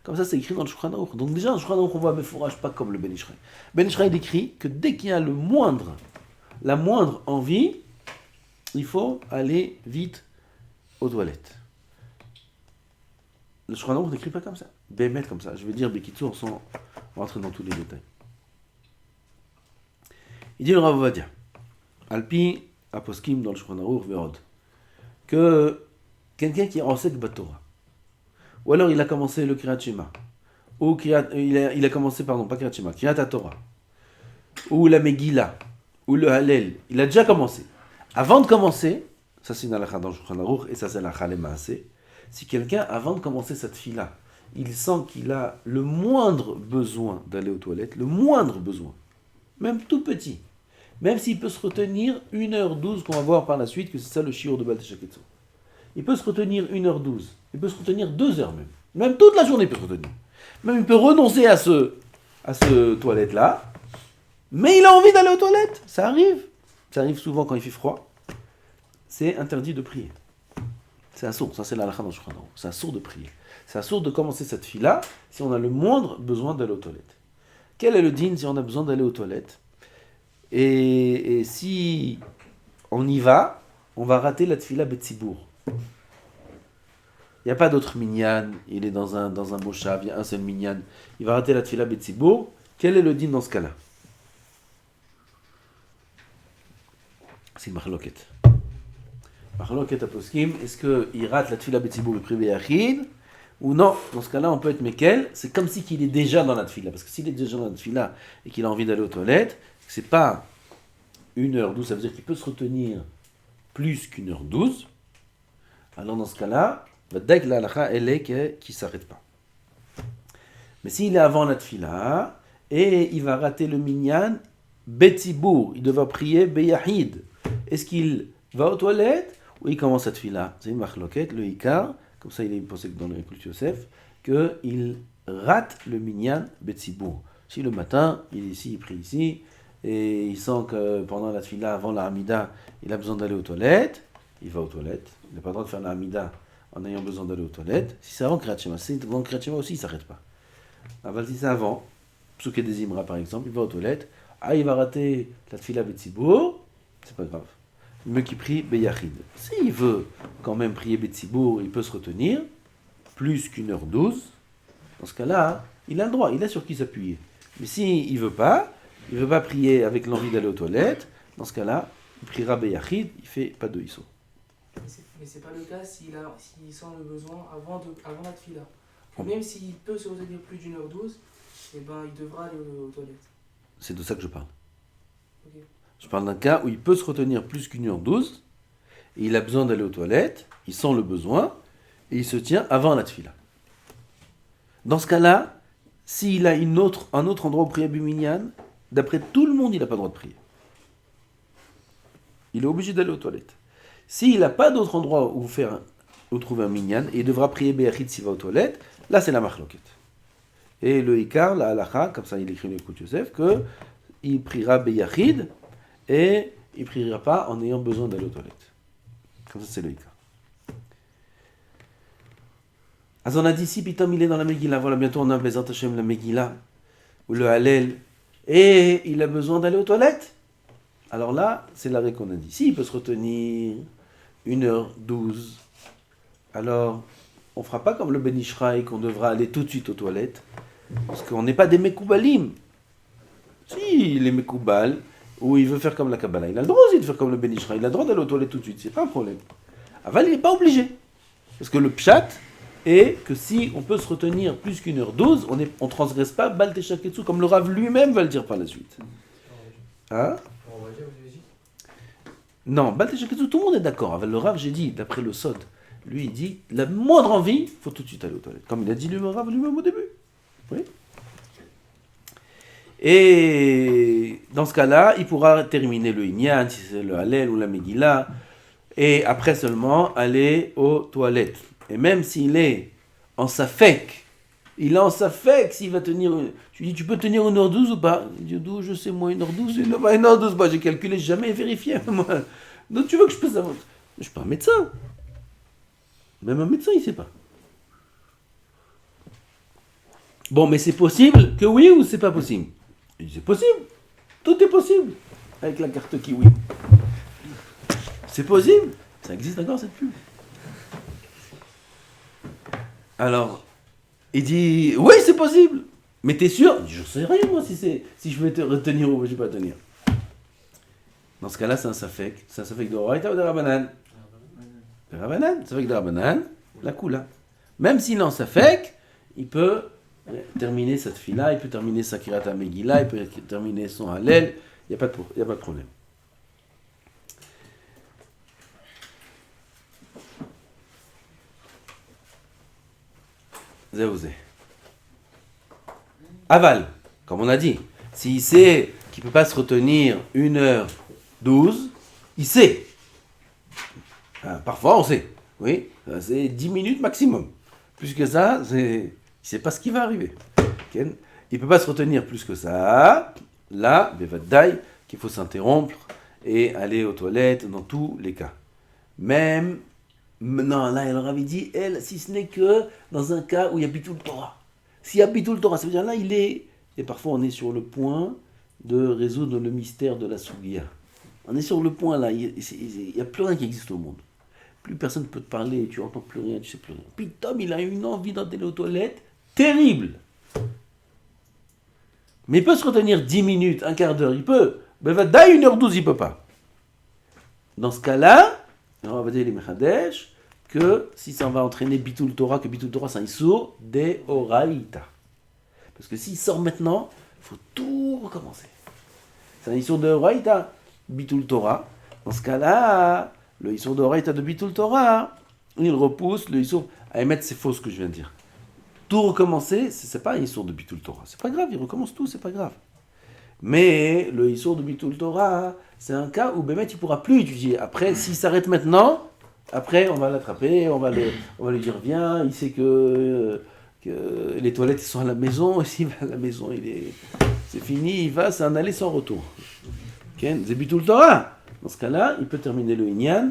Comme ça, c'est écrit dans le Shulchan Aruch. Donc déjà, dans le Shulchan Aruch, on voit Mefourage pas comme le Ben Ish Chai. Ben Ish Chai décrit que dès qu'il y a la moindre envie, il faut aller vite aux toilettes. Le Shulchan Aruch n'écrit pas comme ça. Bémet comme ça. Je vais dire Bekitsour sans rentrer dans tous les détails. Il dit le Rav Ovadia, Alpi Aposkim dans le Shulchan Aruch Ve'od, que quelqu'un qui enseigne Batorah, ou alors il a commencé le Kriyat Shema, ou il a commencé, pas Kriyat Shema, Kriyat Torah, ou la Megillah, ou le Hallel, il a déjà commencé. Avant de commencer, ça c'est une halakha dans le Shulchan Aruch, et ça c'est la halakha maaseh, si quelqu'un, avant de commencer cette fila, il sent qu'il a le moindre besoin d'aller aux toilettes, le moindre besoin, même tout petit, même s'il peut se retenir 1h12, qu'on va voir par la suite que c'est ça le shiur de Baal Teshaketsu. Il peut se retenir 1h12, il peut se retenir 2 heures même toute la journée il peut se retenir. Même il peut renoncer à ce toilette-là, mais il a envie d'aller aux toilettes, ça arrive souvent quand il fait froid, c'est interdit de prier. C'est assourd, ça c'est la halakha dans le Shulchan Aruch, c'est assourd de prier. C'est assourd de commencer cette fila si on a le moindre besoin d'aller aux toilettes. Quel est le din si on a besoin d'aller aux toilettes? Et si on y va, on va rater la tfila betzibour. Il n'y a pas d'autre minyan, il est dans un moshav, il y a un seul minyan, il va rater la tfila betzibour. Quel est le din dans ce cas-là? C'est une marloquette. Marloquette à poskim, est-ce qu'il rate la tfila betzibour le privé yachid ou non? Dans ce cas-là, on peut être mekel, c'est comme si qu'il est déjà dans la tfila, parce que s'il est déjà dans la tfila et qu'il a envie d'aller aux toilettes, c'est pas 1h12, ça veut dire qu'il peut se retenir plus qu'1h12. Alors dans ce cas-là, dès que la halakha, elle est qu'il ne s'arrête pas. Mais s'il est avant la tfila, et il va rater le minyan, betzibour, il devra prier beyahid. Est-ce qu'il va aux toilettes ou il commence la tfila? C'est une marloquette, le ikar, comme ça il est pensé que dans le Récolte Yosef, qu'il rate le minyan betzibour. Si le matin, il est ici, il prie ici, et il sent que pendant la tfila, avant la hamida, il a besoin d'aller aux toilettes, il va aux toilettes. Il n'a pas le droit de faire la hamida en ayant besoin d'aller aux toilettes. Si c'est avant Kriyat Shema, si c'est avant Kriyat Shema aussi, il ne s'arrête pas. Alors, si c'est avant, Psuké des Imra par exemple, il va aux toilettes, il va rater la tfila betzibour, c'est pas grave. Mieux qu'il prie beyachid. S'il veut quand même prier betzibour, il peut se retenir, plus qu'1h12, dans ce cas-là, il a le droit, il a sur qui s'appuyer. Mais s'il ne veut pas prier avec l'envie d'aller aux toilettes, dans ce cas-là, il priera Beyachid, il fait pas de Issur. Mais c'est pas le cas s'il sent le besoin avant la tfila. Même s'il peut se retenir plus d'1h12, eh ben, il devra aller aux toilettes. C'est de ça que je parle. Ok. Je parle d'un cas où il peut se retenir plus qu'1h12, et il a besoin d'aller aux toilettes, il sent le besoin, et il se tient avant la tfila. Dans ce cas-là, s'il a un autre endroit où prier Biminyan, d'après tout le monde, il n'a pas le droit de prier. Il est obligé d'aller aux toilettes. S'il n'a pas d'autre endroit où trouver un minyan, et il devra prier Beyachid s'il va aux toilettes, là c'est la machloket. Et le Ikar, la halacha, comme ça il écrit le Kout Yosef, qu'il priera Beyachid, et il ne priera pas en ayant besoin d'aller aux toilettes. Comme ça c'est le Ikar. Alors on a dit, si Pitom il est dans la Megillah, voilà, bientôt on a Bezat Hashem la Megillah, ou le Hallel, et il a besoin d'aller aux toilettes. Alors là, c'est l'arrêt qu'on a dit. Si il peut se retenir 1h12, alors on ne fera pas comme le Ben Ishraï qu'on devra aller tout de suite aux toilettes, parce qu'on n'est pas des Mekoubalim. Si il est Mekoubal, ou il veut faire comme la Kabbalah, il a le droit aussi de faire comme le Ben Ishraï, il a le droit d'aller aux toilettes tout de suite, c'est pas un problème. Aval, il n'est pas obligé. Parce que le pshat est que si on peut se retenir plus qu'1h12, on ne transgresse pas Bal Teshaketsu, comme le Rav lui-même va le dire par la suite. Hein? Non, Bal Teshaketsu, tout le monde est d'accord. Avec le Rav, j'ai dit, d'après le Sod, lui, il dit, la moindre envie, il faut tout de suite aller aux toilettes. Comme il a dit le Rav lui-même au début. Oui. Et dans ce cas-là, il pourra terminer le Inyan, si c'est le Hallel ou la Megillah, et après seulement aller aux toilettes. Et même s'il est en safek, il est en safek s'il va tenir. Tu dis, tu peux tenir 1h12 ou pas? Il dit, d'où je sais, moi, 1h12, 1h12, bah, j'ai calculé, j'ai jamais vérifié. Moi. Donc tu veux que je peux savoir? Je suis pas un médecin. Même un médecin, il sait pas. Bon, mais c'est possible que oui ou c'est pas possible? Il dit, c'est possible. Tout est possible. Avec la carte Kiwi. C'est possible. Ça existe encore cette pub. Alors, il dit, oui, c'est possible. Mais t'es sûr? Il dit, je sais rien, moi, si je vais te retenir ou je vais pas tenir. Dans ce cas-là, c'est un safek. C'est un safek de Horaïta ou de Rabbanan? De Rabbanan. Safek de Rabbanan, la koula. Même s'il est en safek, il peut terminer cette fila, il peut terminer sa kirata Megillah, il peut terminer son Hallel. Il n'y a pas de problème. Aval, comme on a dit, s'il sait qu'il ne peut pas se retenir 1h12, il sait. Parfois on sait, oui, c'est 10 minutes maximum. Plus que ça, il ne sait pas ce qui va arriver. Il ne peut pas se retenir plus que ça. Là, bevadaï, qu'il faut s'interrompre et aller aux toilettes dans tous les cas. Même, non, là, elle aurait dit, elle, si ce n'est que dans un cas où il y a Bitul Torah. S'il y a Bitul Torah, ça veut dire là, il est, et parfois on est sur le point de résoudre le mystère de la Sougia. On est sur le point là, il n'y a plus rien qui existe au monde. Plus personne ne peut te parler, tu n'entends plus rien, tu sais plus rien. Puis Tom, il a une envie d'aller aux toilettes terrible. Mais il peut se retenir 10 minutes, un quart d'heure, il peut. Mais va d'ailleurs 1h12, il ne peut pas. Dans ce cas-là, on va dire les Mechadesh, que si ça va entraîner Bitul Torah, que Bitul Torah c'est un Issour de Horaïta. Parce que s'il sort maintenant, il faut tout recommencer. C'est un Issour de Horaïta, Bitul Torah. Dans ce cas-là, le Issour de Horaïta de Bitul Torah, il repousse le Issour. À émettre, c'est faux ce que je viens de dire. Tout recommencer, c'est pas un Issour de Bitul Torah. C'est pas grave, il recommence tout, c'est pas grave. Mais le Issour de Bitul Torah, c'est un cas où Bémet, il pourra plus étudier. Après, s'il s'arrête maintenant, après, on va l'attraper, on va lui dire, viens, il sait que les toilettes sont à la maison, et s'il va à la maison, c'est fini, il va, c'est un aller sans retour. Okay? C'est Bitul Torah. Dans ce cas-là, il peut terminer le Inyan,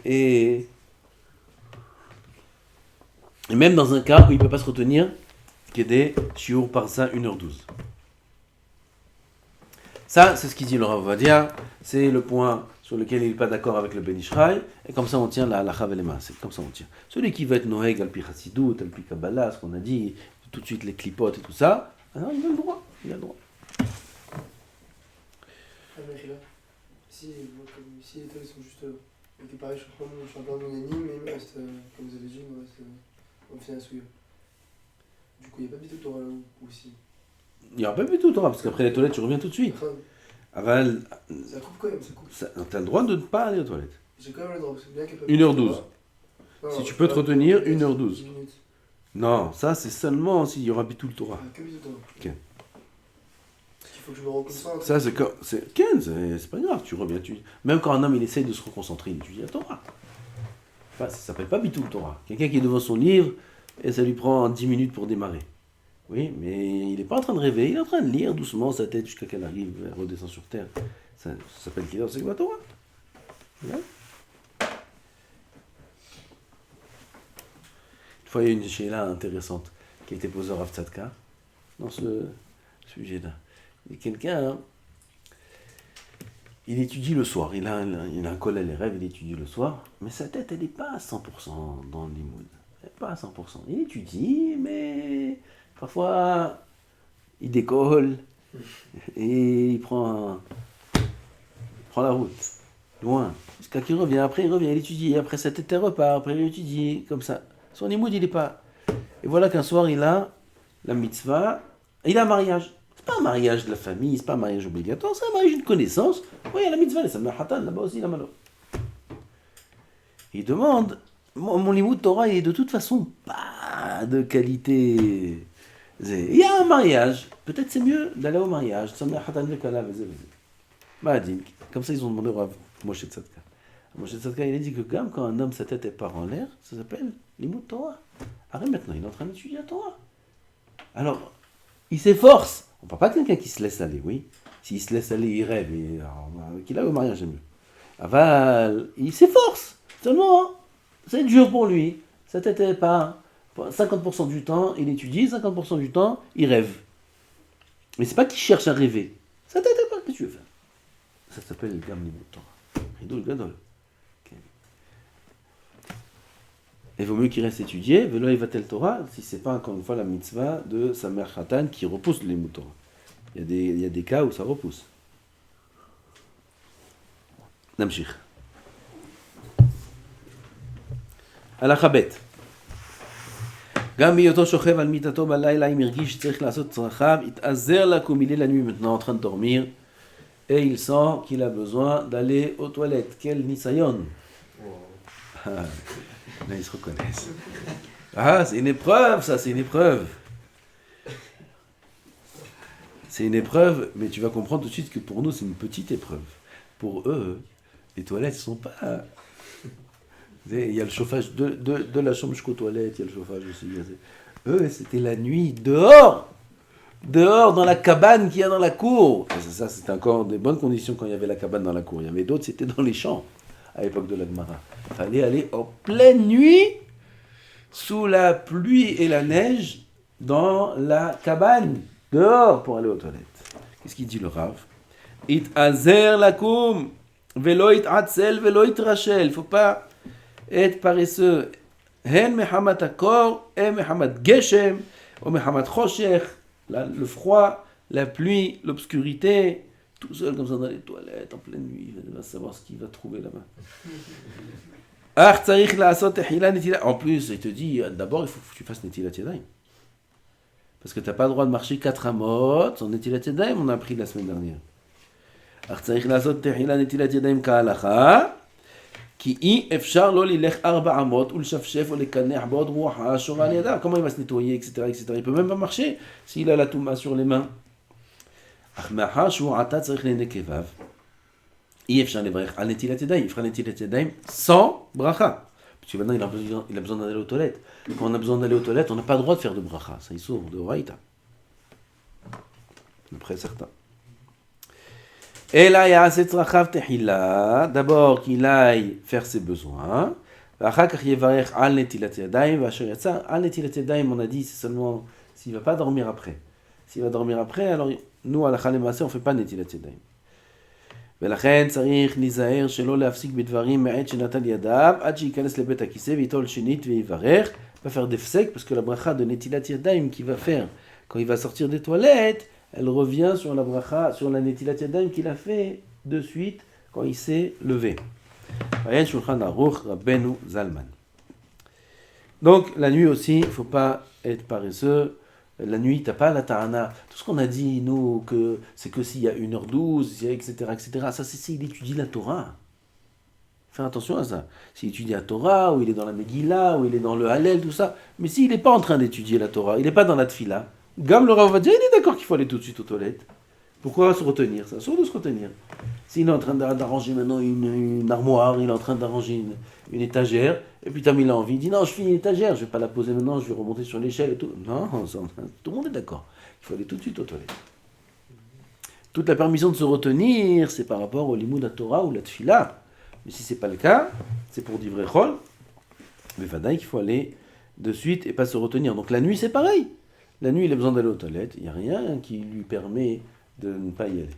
et même dans un cas où il ne peut pas se retenir, qu'il y ait des shiur par ça, 1h12. Ça, c'est ce qu'il dit le Rav Ovadia, c'est le point sur lequel il n'est pas d'accord avec le Ben Ishraï, et comme ça on tient la halacha velema, c'est comme ça on tient. Celui qui veut être Noeg, Alpi Chassidut, Alpi Kabbalah, ce qu'on a dit, tout de suite les clipotes et tout ça, alors il a le droit, il a le droit. ici, moi, comme ici, les toilettes sont juste. Et pareil, je suis en plein unanime, mais il me reste, comme vous avez dit, il me reste. On me fait un souillot. Du coup, il n'y a pas de bite Torah là ou si. Il n'y aura pas plus tout, parce qu'après les toilettes, tu reviens tout de suite. Enfin, Aval, ça coupe quand même, ça coupe. t'as le droit de ne pas aller aux toilettes. J'ai quand même le droit, parce que bien qu'il y a pas 1h12. Non, Si non, tu peux te pas- retenir, 10 1h12. minutes. Non, ça c'est seulement s'il y aura Bitul Torah. Ah, que bite Torah. Ok. Parce qu'il faut que je me reconcentre. Ça c'est 15, c'est pas grave, tu reviens. Même quand un homme il essaye de se reconcentrer, il étudie la Torah. Enfin, ça s'appelle pas Bitul Torah. Quelqu'un qui est devant son livre et ça lui prend 10 minutes pour démarrer. Oui, mais il n'est pas en train de rêver, il est en train de lire doucement sa tête jusqu'à qu'elle arrive, elle redescend sur terre. Ça s'appelle Kiddush Sefer Torah. Bien. Une fois, il y a une chéla intéressante qui a été posée au Rav Tzadka dans ce sujet-là. Et quelqu'un, hein, il étudie le soir, il a un collège, les rêves, il étudie le soir, mais sa tête, elle n'est pas à 100% dans le limoud. Elle n'est pas à 100%. Il étudie, mais parfois, il décolle et il prend la route, loin. Jusqu'à qu'il revient, après il revient, il étudie, après sa tête elle repart, après il étudie, comme ça. Son limoud, il n'est pas. Et voilà qu'un soir, il a la mitzvah, et il a un mariage. C'est pas un mariage de la famille, c'est pas un mariage obligatoire, c'est un mariage d'une connaissance. Oui, il y a la mitzvah, les Sameh Hatan, là-bas aussi, la malo. Il demande, mon limoud Torah, il est de toute façon pas de qualité. Il y a un mariage, peut-être c'est mieux d'aller au mariage, Sameh Hatan Vekala, Ma'adin. Comme ça, ils ont demandé au Rav Moshe Tzadka. Moshe Tzadka, il a dit que quand un homme, sa tête est part en l'air, ça s'appelle l'imoud Torah. Arrête maintenant, il est en train d'étudier la Torah. Alors, il s'efforce. On ne parle pas de quelqu'un qui se laisse aller, oui. S'il se laisse aller, il rêve. Qu'il aille au mariage, c'est mieux. Aval, il s'efforce. Seulement, hein, c'est dur pour lui. Sa tête est pas. 50% du temps, il étudie, 50% du temps, il rêve. Mais c'est pas qu'il cherche à rêver. Sa tête est pas. Qu'est-ce que tu veux faire? Ça s'appelle le Gam Limud Torah. Ridol Gadol. Il vaut mieux qu'il reste étudié, Velo Yivatel Torah, si c'est pas encore une fois la mitzvah de Samer Khatan qui repousse les Limud Torah. Il y a des cas où ça repousse. Namshich. הלכה ב' גם בהיותו שוכב על מיטתו בלילה אם הרגיש שצריך לעשות צרכיו, יתעזר לקום, il est la nuit maintenant en train de dormir et il sent qu'il a besoin d'aller aux toilettes. Quel nisayon! Là ils se reconnaissent. Ah, c'est une épreuve, ça, c'est une épreuve. C'est une épreuve, mais tu vas comprendre tout de suite que pour nous c'est une petite épreuve. Pour eux, les toilettes ne sont pas... Il y a le chauffage de la chambre jusqu'aux toilettes, il y a le chauffage aussi. Eux, c'était la nuit, dehors, dans la cabane qu'il y a dans la cour. Ça, c'était encore des bonnes conditions quand il y avait la cabane dans la cour. Il y avait d'autres, c'était dans les champs, à l'époque de la Gemara. Il fallait aller en pleine nuit, sous la pluie et la neige, dans la cabane, dehors, pour aller aux toilettes. Qu'est-ce qu'il dit le Rav? It azer lakum, velo it atzel, velo it rachel. Il ne faut pas être paresseux. Hen mehamat akor, et mehamat geshem, ou mehamat choshech, le froid, la pluie, l'obscurité, tout seul comme ça dans les toilettes, en pleine nuit, il va savoir ce qu'il va trouver là-bas. En plus, il te dit, d'abord, il faut que tu fasses Netilat Yadayim. Parce que tu n'as pas le droit de marcher 4 amot sans Netilat Yadayim, on a appris la semaine dernière. Comment il va se nettoyer, etc. Il ne peut même pas marcher s'il a la touma sur les mains. Il fera Netilat Yadayim sans bracha. Parce que maintenant il a besoin d'aller aux toilettes. Quand on a besoin d'aller aux toilettes, on n'a pas le droit de faire de bracha. Ça il s'ouvre de Horaïta. Après certains. Et là, il y a d'abord qu'il aille faire ses besoins. On a dit, c'est seulement s'il ne va pas dormir après. S'il va dormir après, alors nous, à la Khalemase, on ne fait pas Netilat Yadayim. ולכן צריך להיזהר שלא להפסיק בדברים מעת שנטל ידיו עד שייכנס לבית הכיסא ויטול שנית ויברך, va faire des fsek parce que la bracha de Netilat Yadayim qu'il va faire quand il va sortir des toilettes, elle revient sur la bracha, sur la Netilat Yadayim qu'il a fait de suite quand il s'est levé. Ayen Shulchan Aruch Rabbeinu Zalman. Donc la nuit aussi, il ne faut pas être paresseux. La nuit, tu n'as pas la ta'ana. Tout ce qu'on a dit, nous, que c'est que s'il y a 1h12, etc., etc. Ça, c'est s'il étudie la Torah. Fais attention à ça. S'il étudie la Torah, ou il est dans la Megillah, ou il est dans le Hallel, tout ça. Mais s'il n'est pas en train d'étudier la Torah, il n'est pas dans la Tfila, Gam le Rav va dire, il est d'accord qu'il faut aller tout de suite aux toilettes. Pourquoi se retenir? Ça sort de se retenir. S'il est en train d'arranger maintenant une armoire, il est en train d'arranger une étagère, et puis Tam il a envie, il dit non, je finis l'étagère, je ne vais pas la poser maintenant, je vais remonter sur l'échelle et tout. Non, tout le monde est d'accord. Il faut aller tout de suite aux toilettes. Toute la permission de se retenir, c'est par rapport au limud à Torah ou la Tfila. Mais si ce n'est pas le cas, c'est pour dire Chol, mais Vadaï qu'il faut aller de suite et pas se retenir. Donc la nuit, c'est pareil. La nuit, il a besoin d'aller aux toilettes, il n'y a rien qui lui permet de ne pas y aller.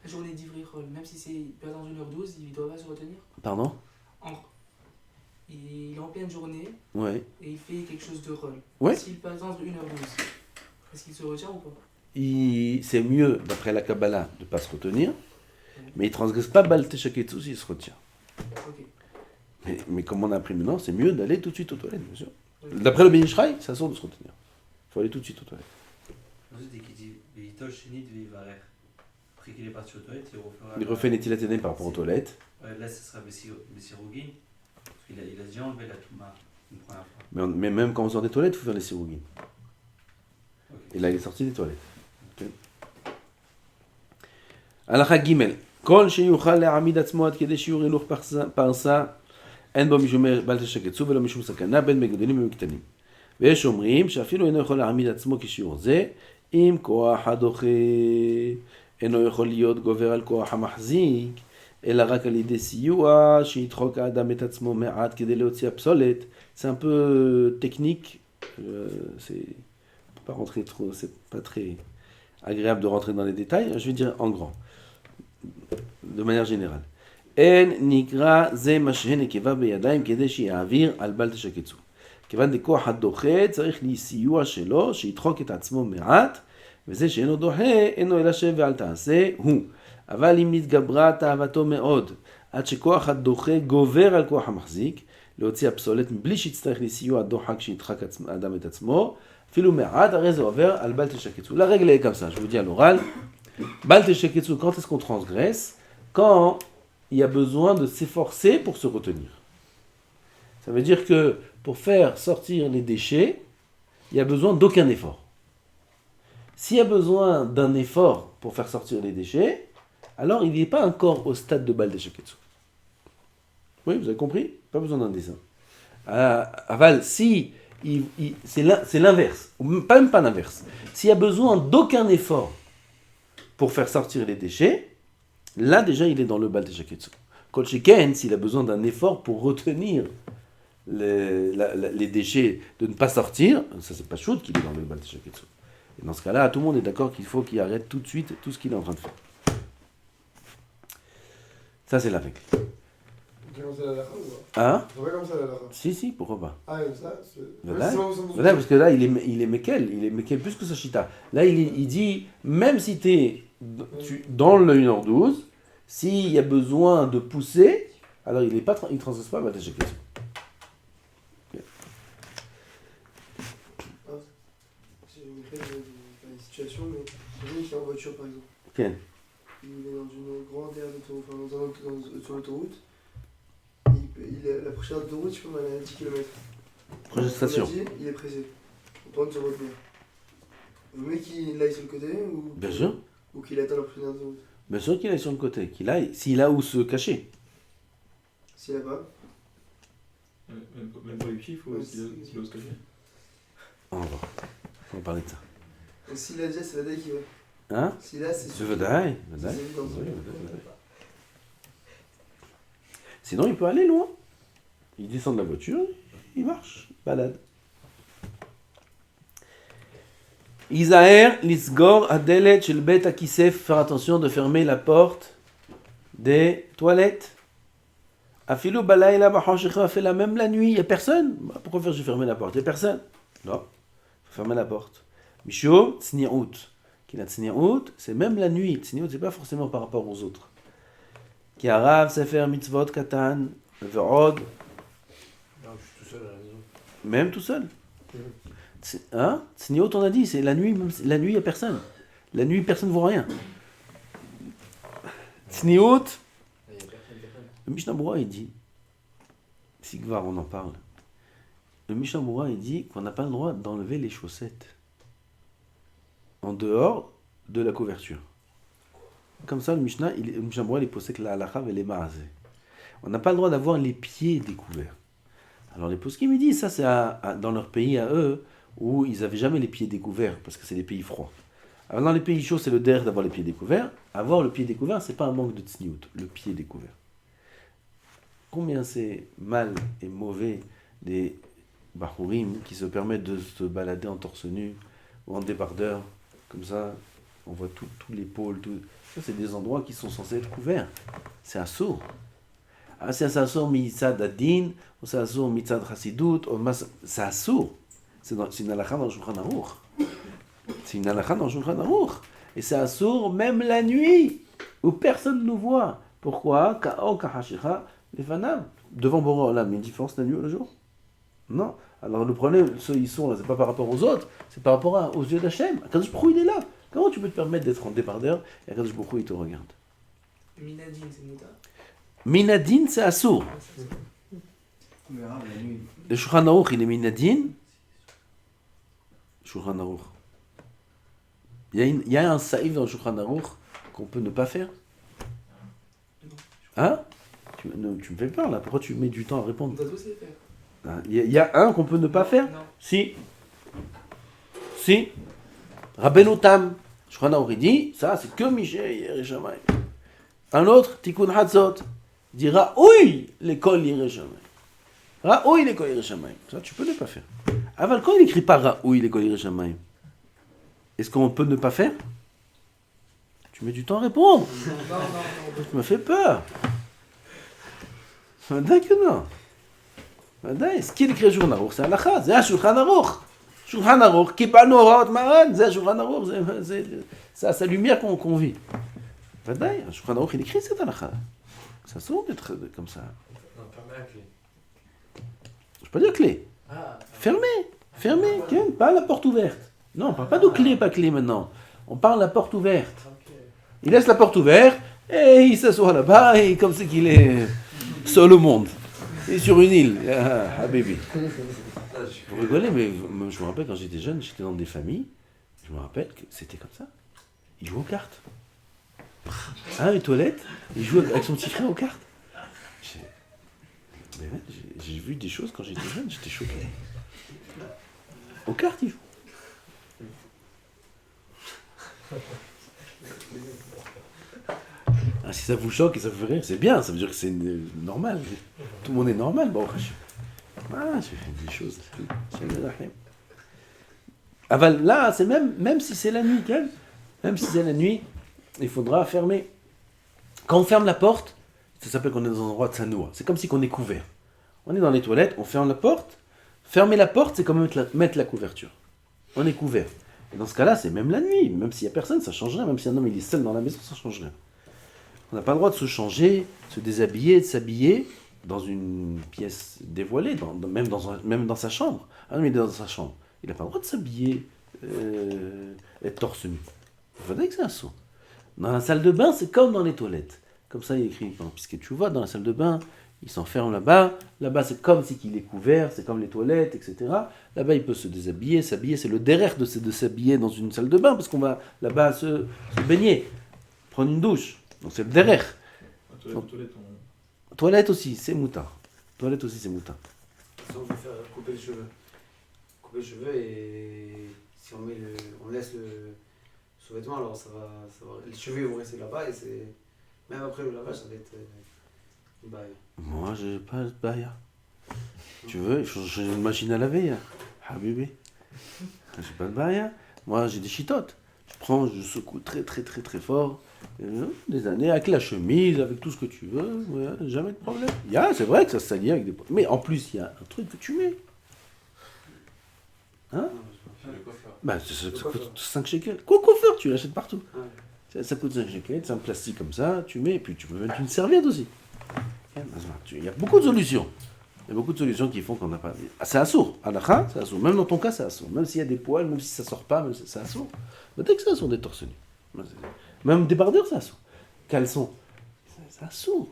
La journée d'Ivry-Roll, même si c'est pas dans 1h12, il ne doit pas se retenir. Pardon? Il est en pleine journée Ouais. et il fait quelque chose de roll. Ouais. S'il passe dans 1h12, est-ce qu'il se retient ou pas? C'est mieux, d'après la Kabbalah, de ne pas se retenir, mais il ne transgresse pas Baal Teshaketsu s'il se retient. Ok. Mais comme on a appris maintenant, c'est mieux d'aller tout de suite aux toilettes, bien sûr. D'après le Ben Ish Chai, ça sort de se retenir. Il faut aller tout de suite aux toilettes. Dès qu'il dit Veitol Shenit Veivarer, après qu'il est parti aux toilettes, Il refait Netilat Yadayim par rapport aux toilettes. Là, ce sera Bessirogin, parce qu'il a déjà enlevé la Touma une première fois. Mais même quand on sort des toilettes, il faut faire les sirugin. Okay. Et là, il est sorti des toilettes. Halakha Gimel. Kol sheyuchal le'amid atzmo ad kedei shiur hiluch parsa, אין בו משום בל תשקצו ולא משום סכנה בין בגדולים ומקטנים. ויש אומרים שאפילו אינו יכול להעמיד עצמו כשיעור זה, אם כוח הדוחה אינו יכול להיות גובר על כוח המחזיק, אלא רק על ידי סיוע שידחוק האדם את עצמו מעט כדי להוציא הפסולת. C'est un peu technique, c'est pas très agréable de rentrer dans les détails, je vais dire en grand, de manière générale. אין נקרא זה מה שנקבה בידיים כדי שיעביר על בל תשקצו. כיוון דכוח הדוחה צריך לי סיוע שלו שידחוק את עצמו מעט, וזה שאינו דוחה אינו אלא שב ואל תעשה הוא. אבל אם נתגברה תאוותו מאוד עד שכוח הדוחה גובר על כוח המחזיק, להוציא הפסולת מבלי שיצטרך לי סיוע דוחה כשידחק האדם את עצמו, אפילו מעט הרי זה עובר על בל תשקצו. La règle est comme ça, je vous dis à l'oral. בל תשקצו, quand est-ce qu'on transgresse? Quand il y a besoin de s'efforcer pour se retenir. Ça veut dire que pour faire sortir les déchets, il y a besoin d'aucun effort. S'il y a besoin d'un effort pour faire sortir les déchets, alors il n'est pas encore au stade de Baal Teshaketsu. Oui, vous avez compris? Pas besoin d'un dessin. Aval, si c'est l'inverse, ou même pas l'inverse. S'il y a besoin d'aucun effort pour faire sortir les déchets, là, déjà, il est dans le Baal Teshaketsu. Kol Sheken, s'il a besoin d'un effort pour retenir les déchets, de ne pas sortir, ça, c'est pas chouette qu'il est dans le Baal Teshaketsu. Et dans ce cas-là, tout le monde est d'accord qu'il faut qu'il arrête tout de suite tout ce qu'il est en train de faire. Ça, c'est la règle. C'est comme ça la lacha ou pas? Hein? C'est pas comme ça la lacha. Si, pourquoi pas? Ah, comme ça c'est... Voilà. C'est pas au Voilà, parce que là, il est Mekel plus que sa Shita. Là, il dit, même si tu es dans le 1h12, s'il y a besoin de pousser, alors il ne transgresse pas Baal Teshaketsu. J'ai une situation, mais quelqu'un qui est en voiture par exemple. Ok. Il est dans une grande aire d'autoroute, enfin sur l'autoroute. La prochaine autoroute, je sais pas, elle est à 10 km. Prochaine station. Il est pressé. On tente de se retenir. Vous voulez qu'il aille sur le côté ou... Bien sûr. Ou qu'il attend la prochaine autoroute? Bien sûr qu'il aille sur le côté, qu'il aille, s'il a où se cacher. S'il a pas. Même pour les petits, il faut qu'il ose cacher. On va parler de ça. Et s'il a déjà, c'est Vadaï qui va. Hein? S'il a, c'est C'est Vadaï. C'est évident. Sinon, il peut aller loin. Il descend de la voiture, il marche, balade. Isaher, Lisgor, Adelet, chez le Bet Akisef, faire attention de fermer la porte des toilettes. Afilou Balaïla Bahashicha fait la même la nuit, il n'y a personne. Pourquoi faire, j'ai fermé la porte? Il n'y a personne. Non, il faut fermer la porte. Mishum, Tsni'out. Qu'il a Tsni'out, c'est même la nuit. Tsni'out, c'est pas forcément par rapport aux autres. Ki harav sefer mitzvot katan ve'od, Non, je suis tout seul à la maison. même tout seul. Hein? Tzniut, on a dit, c'est la nuit, la nuit, il n'y a personne. La nuit, personne ne voit rien. Tzniut, Il n'y a personne. le Mishnah Berurah, il dit, si Gvar, on en parle, le Mishnah Berurah, il dit qu'on n'a pas le droit d'enlever les chaussettes en dehors de la couverture. Comme ça, le Mishnah Berurah, il est posé que la halakha et les maazé. On n'a pas le droit d'avoir les pieds découverts. Alors les poskim, ils disent, ça c'est dans leur pays à eux, où ils n'avaient jamais les pieds découverts, parce que c'est des pays froids. Alors dans les pays chauds, c'est le der d'avoir les pieds découverts. Avoir le pied découvert, c'est pas un manque de tsniout, le pied découvert. Combien c'est mal et mauvais les bahourim qui se permettent de se balader en torse nu ou en débardeur, comme ça, on voit tous les pôles, tout. Ça c'est des endroits qui sont censés être couverts. C'est assourd. Ah, c'est assourd mitzad adin, ou c'est assourd mitzad chassidut, c'est assourd. C'est une halakha dans le Shulchan Aruch. C'est une halakha dans le Shulchan Aruch. Et c'est assourd même la nuit, où personne ne nous voit. Pourquoi? Ka'o kahashicha lefanav. Devant Boré Olam, il y a une différence la nuit ou le jour? Non. Alors le problème, ceux ils sont là, c'est pas par rapport aux autres, c'est par rapport aux yeux d'Hachem. Akadosh Baruch Hu, il est là. Comment tu peux te permettre d'être en débardeur et Akadosh Baruch Hu, il te regarde? Minadine, c'est Mouta. Minadin, c'est assourd. Mais la nuit. Le Shulchan Aruch, il est minadin. Shulchan Aruch. Il y a un saïf dans le Shulchan Aruch qu'on peut ne pas faire. Hein? Tu me fais peur là, pourquoi tu mets du temps à On répondre? doit tous les faire. Hein, il y a un qu'on peut ne pas faire? Non. Si. Si. Rabbeinu Tam. Shulchan Aruch, il dit, ça c'est que Michel Yireh Shamayim. Un autre, Tikkun Hatzot, il dit Ra'oui l'école Yireh Shamayim. Ra'oui l'école Yireh Shamayim. Ça tu peux ne pas faire. Aval, quand il écrit pas Ra'oui l'école Yireh Shamayim, est-ce qu'on peut ne pas faire? Tu mets du temps à répondre. Non, Tu me fais peur. ודאי que non. ודאי. Ce qu'il écrit Shulchan Aruch, c'est halakha. זה השולחן ערוך. שולחן ערוך, קיבלנו הוראות מרן, זה השולחן ערוך. C'est à sa lumière qu'on vit. ודאי, השולחן ערוך, il écrit cette halakha. Ça s'ouvre d'être comme ça. Non, fermez la clé. Je peux pas dire clé. Ah, Fermé, Ken, pas la porte ouverte. Non, on parle pas de clé, pas clé maintenant. On parle de la porte ouverte. ok. Il laisse la porte ouverte et il s'assoit là-bas et comme c'est qu'il est seul au monde. Il est sur une île. Ah, baby. Vous rigolez, mais je me rappelle quand j'étais jeune, j'étais dans des familles. Je me rappelle que c'était comme ça. Il jouait aux cartes. Hein, les toilettes, il jouait avec son petit frère aux cartes. J'ai vu des choses quand j'étais jeune, j'étais choqué. Aux cartes, il joue. Ah, si ça vous choque et ça vous fait rire, c'est bien, ça veut dire que c'est normal. Tout le monde est normal. Bon, j'ai fait des choses. Ah, bah, là, c'est même si c'est la nuit, même si c'est la nuit, il faudra fermer. Quand on ferme la porte, ça s'appelle qu'on est dans un endroit de sanoua. C'est comme si on est couvert. On est dans les toilettes, on ferme la porte. Fermer la porte, c'est comme mettre la couverture. On est couvert. Et dans ce cas-là, c'est même la nuit. Même s'il n'y a personne, ça change rien. Même si un homme il est seul dans la maison, ça change rien. On n'a pas le droit de se changer, de se déshabiller, de s'habiller dans une pièce dévoilée, même dans sa chambre. Un homme il est dans sa chambre. Il n'a pas le droit de s'habiller, être torse nu. Il faudrait que c'est un saut. Dans la salle de bain, c'est comme dans les toilettes. Comme ça, il est écrit. Puisque tu vois, dans la salle de bain, il s'enferme là-bas. Là-bas, c'est comme si qu'il est couvert, c'est comme les toilettes, etc. Là-bas, il peut se déshabiller, s'habiller. C'est le derrière de s'habiller dans une salle de bain, parce qu'on va là-bas se baigner, prendre une douche. Donc c'est le derrière. Toilette aussi, c'est mouta. Toilette aussi, c'est mouta. Si on veut faire couper les cheveux. Couper les cheveux et si on laisse le sous-vêtement, alors ça va, les cheveux vont rester là-bas et c'est... Même après le lavage, ça va être une baille. Moi, j'ai pas de baya. Tu veux, il faut changer une machine à laver, hein. Habibi. J'ai pas de baya. Moi, j'ai des chitotes. Je secoue très très très très fort. Des années, avec la chemise, avec tout ce que tu veux, ouais, jamais de problème. C'est vrai que ça se salit avec des... Mais en plus, il y a un truc que tu mets. Hein? Le coiffeur. Bah, ça coûte 5 shekels. Quoi, coiffeur, tu l'achètes partout. Ça coûte 5 shekels, c'est un plastique comme ça, tu mets, et puis tu peux mettre une serviette aussi. Il y a beaucoup de solutions. Il y a beaucoup de solutions qui font qu'on n'a pas... Ah, c'est assourd. Halakha, c'est assourd. Même dans ton cas, c'est assourd. Même s'il y a des poils, même si ça sort pas, même si c'est assourd. Mais dès que c'est assourd des torse nus. Même débardeur, c'est assourd. Caleçon, c'est assourd.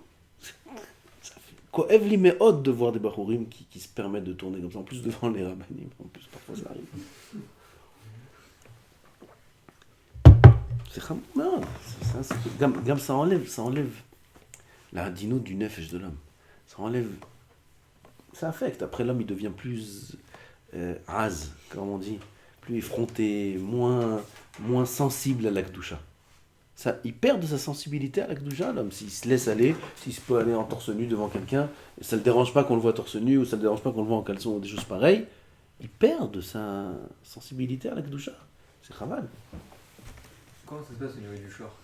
Koev li me'od de voir des bachurim qui se permettent de tourner comme ça, en plus devant les rabbinim, en plus parfois ça arrive. C'est kham... Non, gam ça enlève la hadinout du nefesh de l'homme. Ça enlève... Ça affecte. Après l'homme il devient plus az, comme on dit, plus effronté, moins sensible à l'akdoucha. Ça, il perd de sa sensibilité à l'akdoucha, l'homme. S'il se laisse aller, s'il se peut aller en torse nu devant quelqu'un, ça ne le dérange pas qu'on le voit torse nu, ou ça ne le dérange pas qu'on le voit en caleçon, ou des choses pareilles, il perd de sa sensibilité à l'akdoucha. C'est chaval. Comment ça se passe au niveau du short?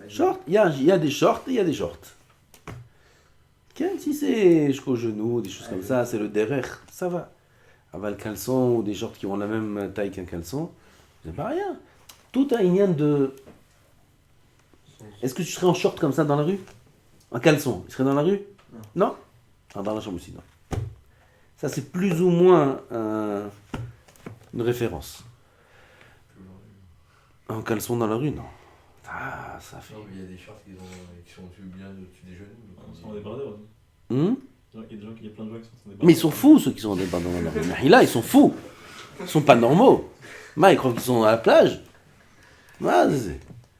Short, il y a des shorts et il y a des shorts. Si c'est jusqu'au genou, des choses comme ça, c'est le derrière, ça va. Avec le caleçon ou des shorts qui ont la même taille qu'un caleçon, c'est pas rien. Tout a une ligne de... Est-ce que tu serais en short comme ça dans la rue? En caleçon, il serait dans la rue? Non. Ah, dans la chambre aussi, non. Ça, c'est plus ou moins une référence. En caleçon dans la rue, non. Ah, ça fait... Non, mais il y a des shorts qui sont bien au-dessus des genoux. Ils sont en débardeur aussi. Hmm? Il y a plein de gens qui sont en débardeur. Mais ils sont fous, ceux qui sont en débardeur dans la rue. Mais là, ils sont fous. Ils sont pas normaux. Ils croient qu'ils sont à la plage. Il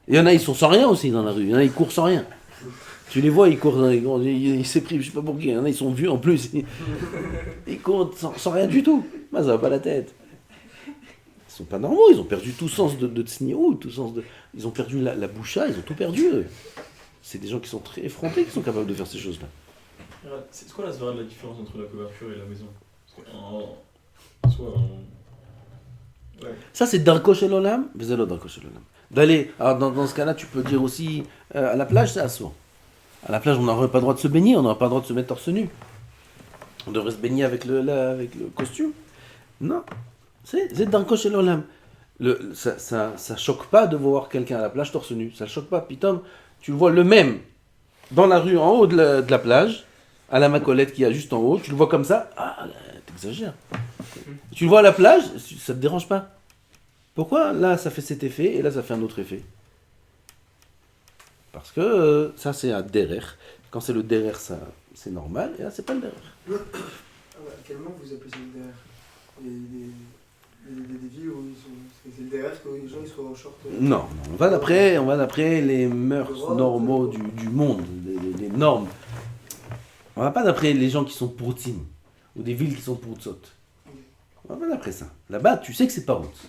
y en a, ils sont sans rien aussi dans la rue. Il y en a, ils courent sans rien. Tu les vois, ils courent, ils s'épriment, je sais pas pour qui. Il y en a, ils sont vus en plus. Ils courent sans rien du tout. Ça va pas la tête. Ils sont pas normaux, ils ont perdu tout sens de tsniout, tout sens de... Ils ont perdu la boucha, ils ont tout perdu. Eux. C'est des gens qui sont très effrontés qui sont capables de faire ces choses-là. C'est quoi la différence entre la couverture et la maison? Parce que ouais. Ça, c'est Darko Shel Olam, Vezelo Darko Shel Olam. D'aller, alors dans ce cas-là, tu peux dire aussi, à la plage, c'est assourd. À la plage, on n'aurait pas le droit de se baigner, on n'aurait pas le droit de se mettre torse nu. On devrait se baigner avec le costume. Non, c'est Darko Shel Olam. Ça choque pas de voir quelqu'un à la plage torse nu. Ça ne choque pas. Pitom, tu le vois le même dans la rue, en haut de la plage, à la Macolette qui est juste en haut, tu le vois comme ça, t'exagères. Tu le vois à la plage, ça te dérange pas. Pourquoi là ça fait cet effet et là ça fait un autre effet? Parce que ça c'est un derrière. Quand c'est le derrière, ça c'est normal, et là c'est pas le derrière. À quel moment vous appelez ça le derrière? Des villes où c'est le derrière que les gens ils soient en short? Non, on va d'après les mœurs normaux du monde, les normes. On va pas d'après les gens qui sont poutines ou des villes qui sont poutzot. On va pas d'après ça. Là-bas, tu sais que c'est pas route.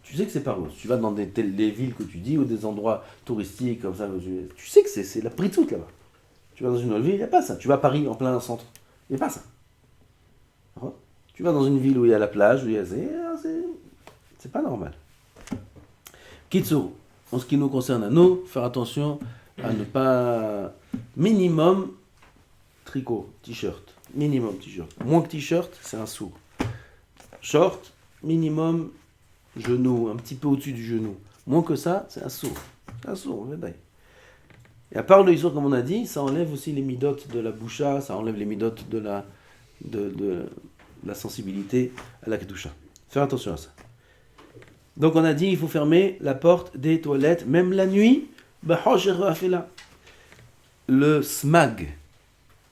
Tu sais que c'est pas route. Tu vas dans des villes que tu dis ou des endroits touristiques comme ça, tu sais que c'est la pritzout là-bas. Tu vas dans une autre ville, il n'y a pas ça. Tu vas à Paris en plein centre, il n'y a pas ça. Tu vas dans une ville où il y a la plage, où il y a c'est pas normal. Kitsu, en ce qui nous concerne à nous, faire attention à ne pas minimum tricot, t-shirt, minimum t-shirt. Moins que t-shirt, c'est un sourd. Short, minimum genou, un petit peu au-dessus du genou. Moins que ça, c'est un sourd. C'est un sourd, médaille. Et à part le issour, comme on a dit, ça enlève aussi les midotes de la boucha, ça enlève les midotes de la sensibilité à la kedusha. Faire attention à ça. Donc on a dit, il faut fermer la porte des toilettes, même la nuit. Le smag,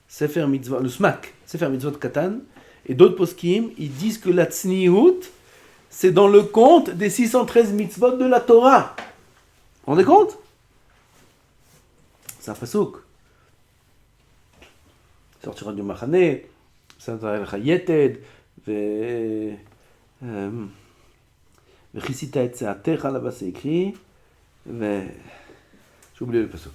Sefer Mitzvot, le smak, Sefer Mitzvot Katan, et d'autres poskim, ils disent que la tsniout, c'est dans le compte des 613 mitzvot de la Torah. Vous vous rendez compte? C'est un pasouk. Sortira du Machane, Santara Yeted, Vechisita et Seatecha, là-bas c'est écrit, j'ai oublié le pasouk.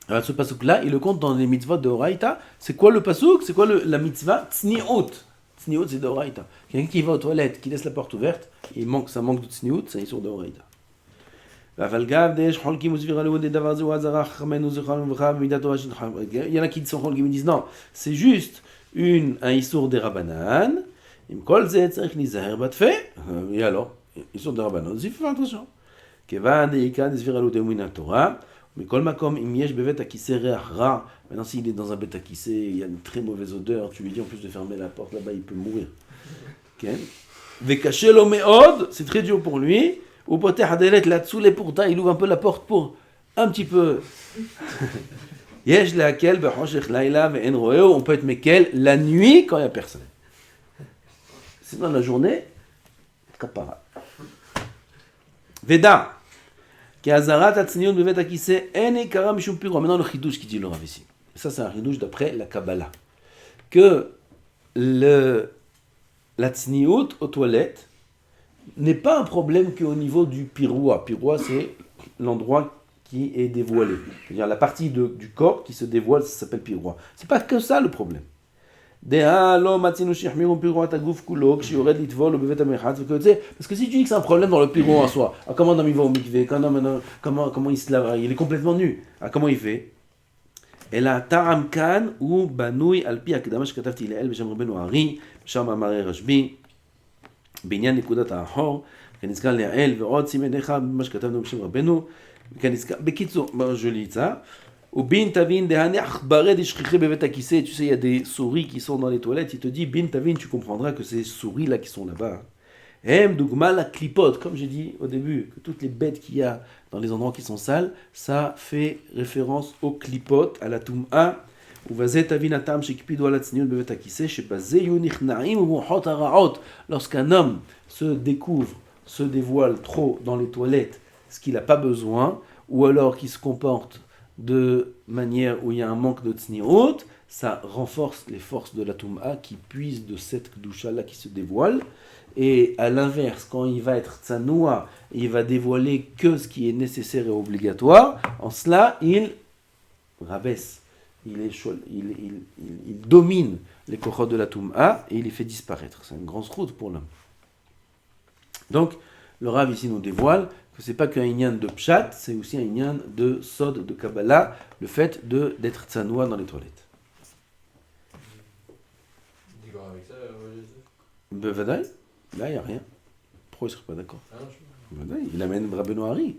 Alors ce pasouk-là, il le compte dans les mitzvot de Horaïta. C'est quoi le pasouk? C'est quoi la mitzvah? Tsniout. Tsniout, c'est de Horaïta. Quelqu'un qui va aux toilettes, qui laisse la porte ouverte, ça manque de tsniout, c'est sur de Horaïta. Il y en a qui sont qui me disent non, c'est juste un issour des Rabbanan. Et alors, ils sont de Rabbanon, il faut faire attention. Kevan deika desviralut emuina Torah, mais kol makom im yesh bevet akiseh reach ra. Maintenant, s'il est dans un bet akiseh, il y a une très mauvaise odeur, tu lui dis en plus de fermer la porte là-bas, il peut mourir. Okay. Vekaché lo meod, c'est très dur pour lui. Ou poteh hadelet là-dessous les pourtant, il ouvre un peu la porte pour un petit peu. Yesh lehakel bechoshech laila ve'en roeo, on peut être mekel la nuit quand il n'y a personne. Sinon la journée, kapara. Veda. Maintenant, le chidouche qui dit le Rav ici. Ça, c'est un chidouche d'après la Kabbalah. Que la tsniout aux toilettes n'est pas un problème qu'au niveau du piroua. Piroua, c'est l'endroit qui est dévoilé. C'est-à-dire la partie du corps qui se dévoile, ça s'appelle piroua. C'est pas que ça le problème. Parce que si tu dis que c'est un problème dans le piroua en soi, comment un homme il va au mikvé, comment il se lave, il est complètement nu, comment il fait? Et là, ta'am kan ou banoui alpi akdama shkatavti leel b'shem Rabbeinu Ari, b'sham amare Rashbi, בעניין נקודת האחור, כנזכר לעיל ועוד סימן לך במה שכתבנו בשם רבנו, בקיצור, je lis ça. Ou bin tavin dehane achbare des shriché bevet akissé, tu sais, il y a des souris qui sont dans les toilettes, il te dit, bin tavin, tu comprendras que ces souris là qui sont là-bas. Hem dugma la clipote, comme j'ai dit au début, que toutes les bêtes qu'il y a dans les endroits qui sont sales, ça fait référence aux clipotes, à la tum'a. Lorsqu'un homme se découvre, se dévoile trop dans les toilettes, ce qu'il n'a pas besoin, ou alors qu'il se comporte de manière où il y a un manque de tsni'ut, ça renforce les forces de la tum'a qui puisent de cette kdusha là qui se dévoile. Et à l'inverse, quand il va être tsanoua, il va dévoiler que ce qui est nécessaire et obligatoire, en cela il rabaisse. Il domine les kochot de la Tum'a et il les fait disparaître. C'est une grande route pour l'homme. Donc, le Rav ici nous dévoile que c'est pas qu'un inyan de pshat, c'est aussi un inyan de sod, de Kabbalah, le fait d'être tzanoua dans les toilettes. D'accord avec ça, Bevadaï, là il n'y a rien. Pourquoi il ne serait pas d'accord? Bevadaï, il amène Rabbeinu Ari.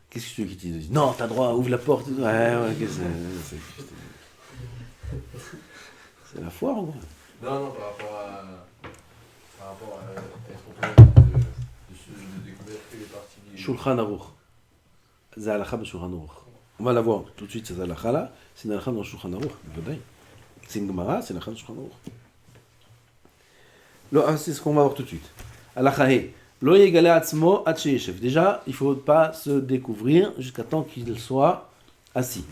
Qu'est-ce que tu veux qu'il te dise? Non, t'as droit, ouvre la porte. Ouais, c'est la foire, ou quoi? Non, par rapport à être obligé de découvrir que les parties du... Shulchan Aruch. C'est halakha de Shulchan Aruch. On va la voir tout de suite, cette halakha là. C'est une halakha dans Shulchan Aruch. C'est une Gemara, c'est une halakha de Shulchan Aruch. C'est ce qu'on va voir tout de suite. Halakha he. Lo yegale atzmo ad sheyeshev. Déjà, il ne faut pas se découvrir jusqu'à temps qu'il soit assis.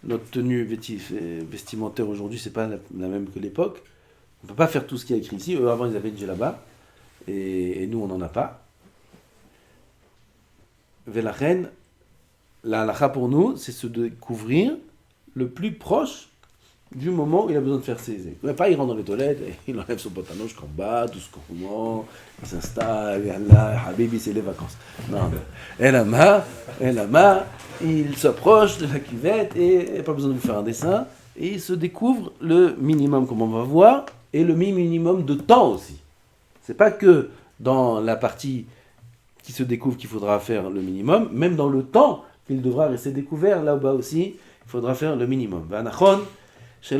Notre tenue vestimentaire aujourd'hui, c'est pas la même que l'époque. On ne peut pas faire tout ce qui est écrit ici. Eux, avant, ils avaient une djellaba. Et nous, on n'en a pas. Velachen, la halakha pour nous, c'est se découvrir le plus proche du moment où il a besoin de faire ses actes. Mais pas il rentre dans les toilettes, et il enlève son pantalon jusqu'en bas, tout ce qu'on mange, il s'installe, Yallah, Habibi, c'est les vacances. Non, El Ama, il s'approche de la cuvette et il n'a pas besoin de vous faire un dessin, et il se découvre le minimum, comme on va voir, et le minimum de temps aussi. C'est pas que dans la partie qui se découvre qu'il faudra faire le minimum, même dans le temps qu'il devra rester découvert, là-bas aussi, il faudra faire le minimum. C'est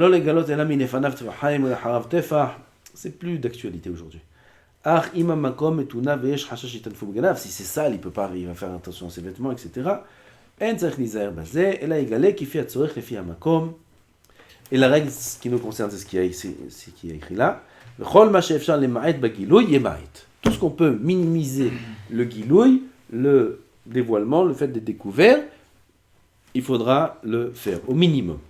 plus d'actualité aujourd'hui. Si c'est sale, il va faire attention à ses vêtements, etc. Et la règle qui nous concerne, c'est ce qui est écrit là. Tout ce qu'on peut minimiser le gilouï, le dévoilement, le fait d'être découvert, il faudra le faire au minimum.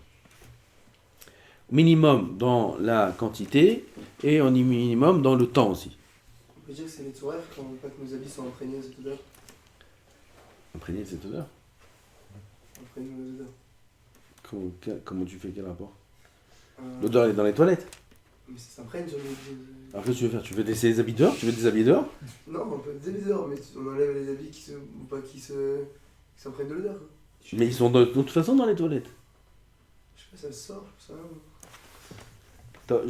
Minimum dans la quantité et au minimum dans le temps aussi. On peut dire que c'est les tzouref quand on veut pas que nos habits soient imprégnés de cette odeur. Imprégné de cette odeur? Imprégnés de l'odeur. Comment tu fais, quel rapport? L'odeur elle est dans les toilettes. Mais ça s'imprègne sur les... Alors qu'est-ce que tu veux faire? Tu veux des habits dehors? Tu veux des habits dehors? Non, on peut des habits dehors, mais on enlève les habits qui s'imprègnent de l'odeur. Mais ils sont de toute façon dans les toilettes. Je sais pas, ça sort, ça. Attends,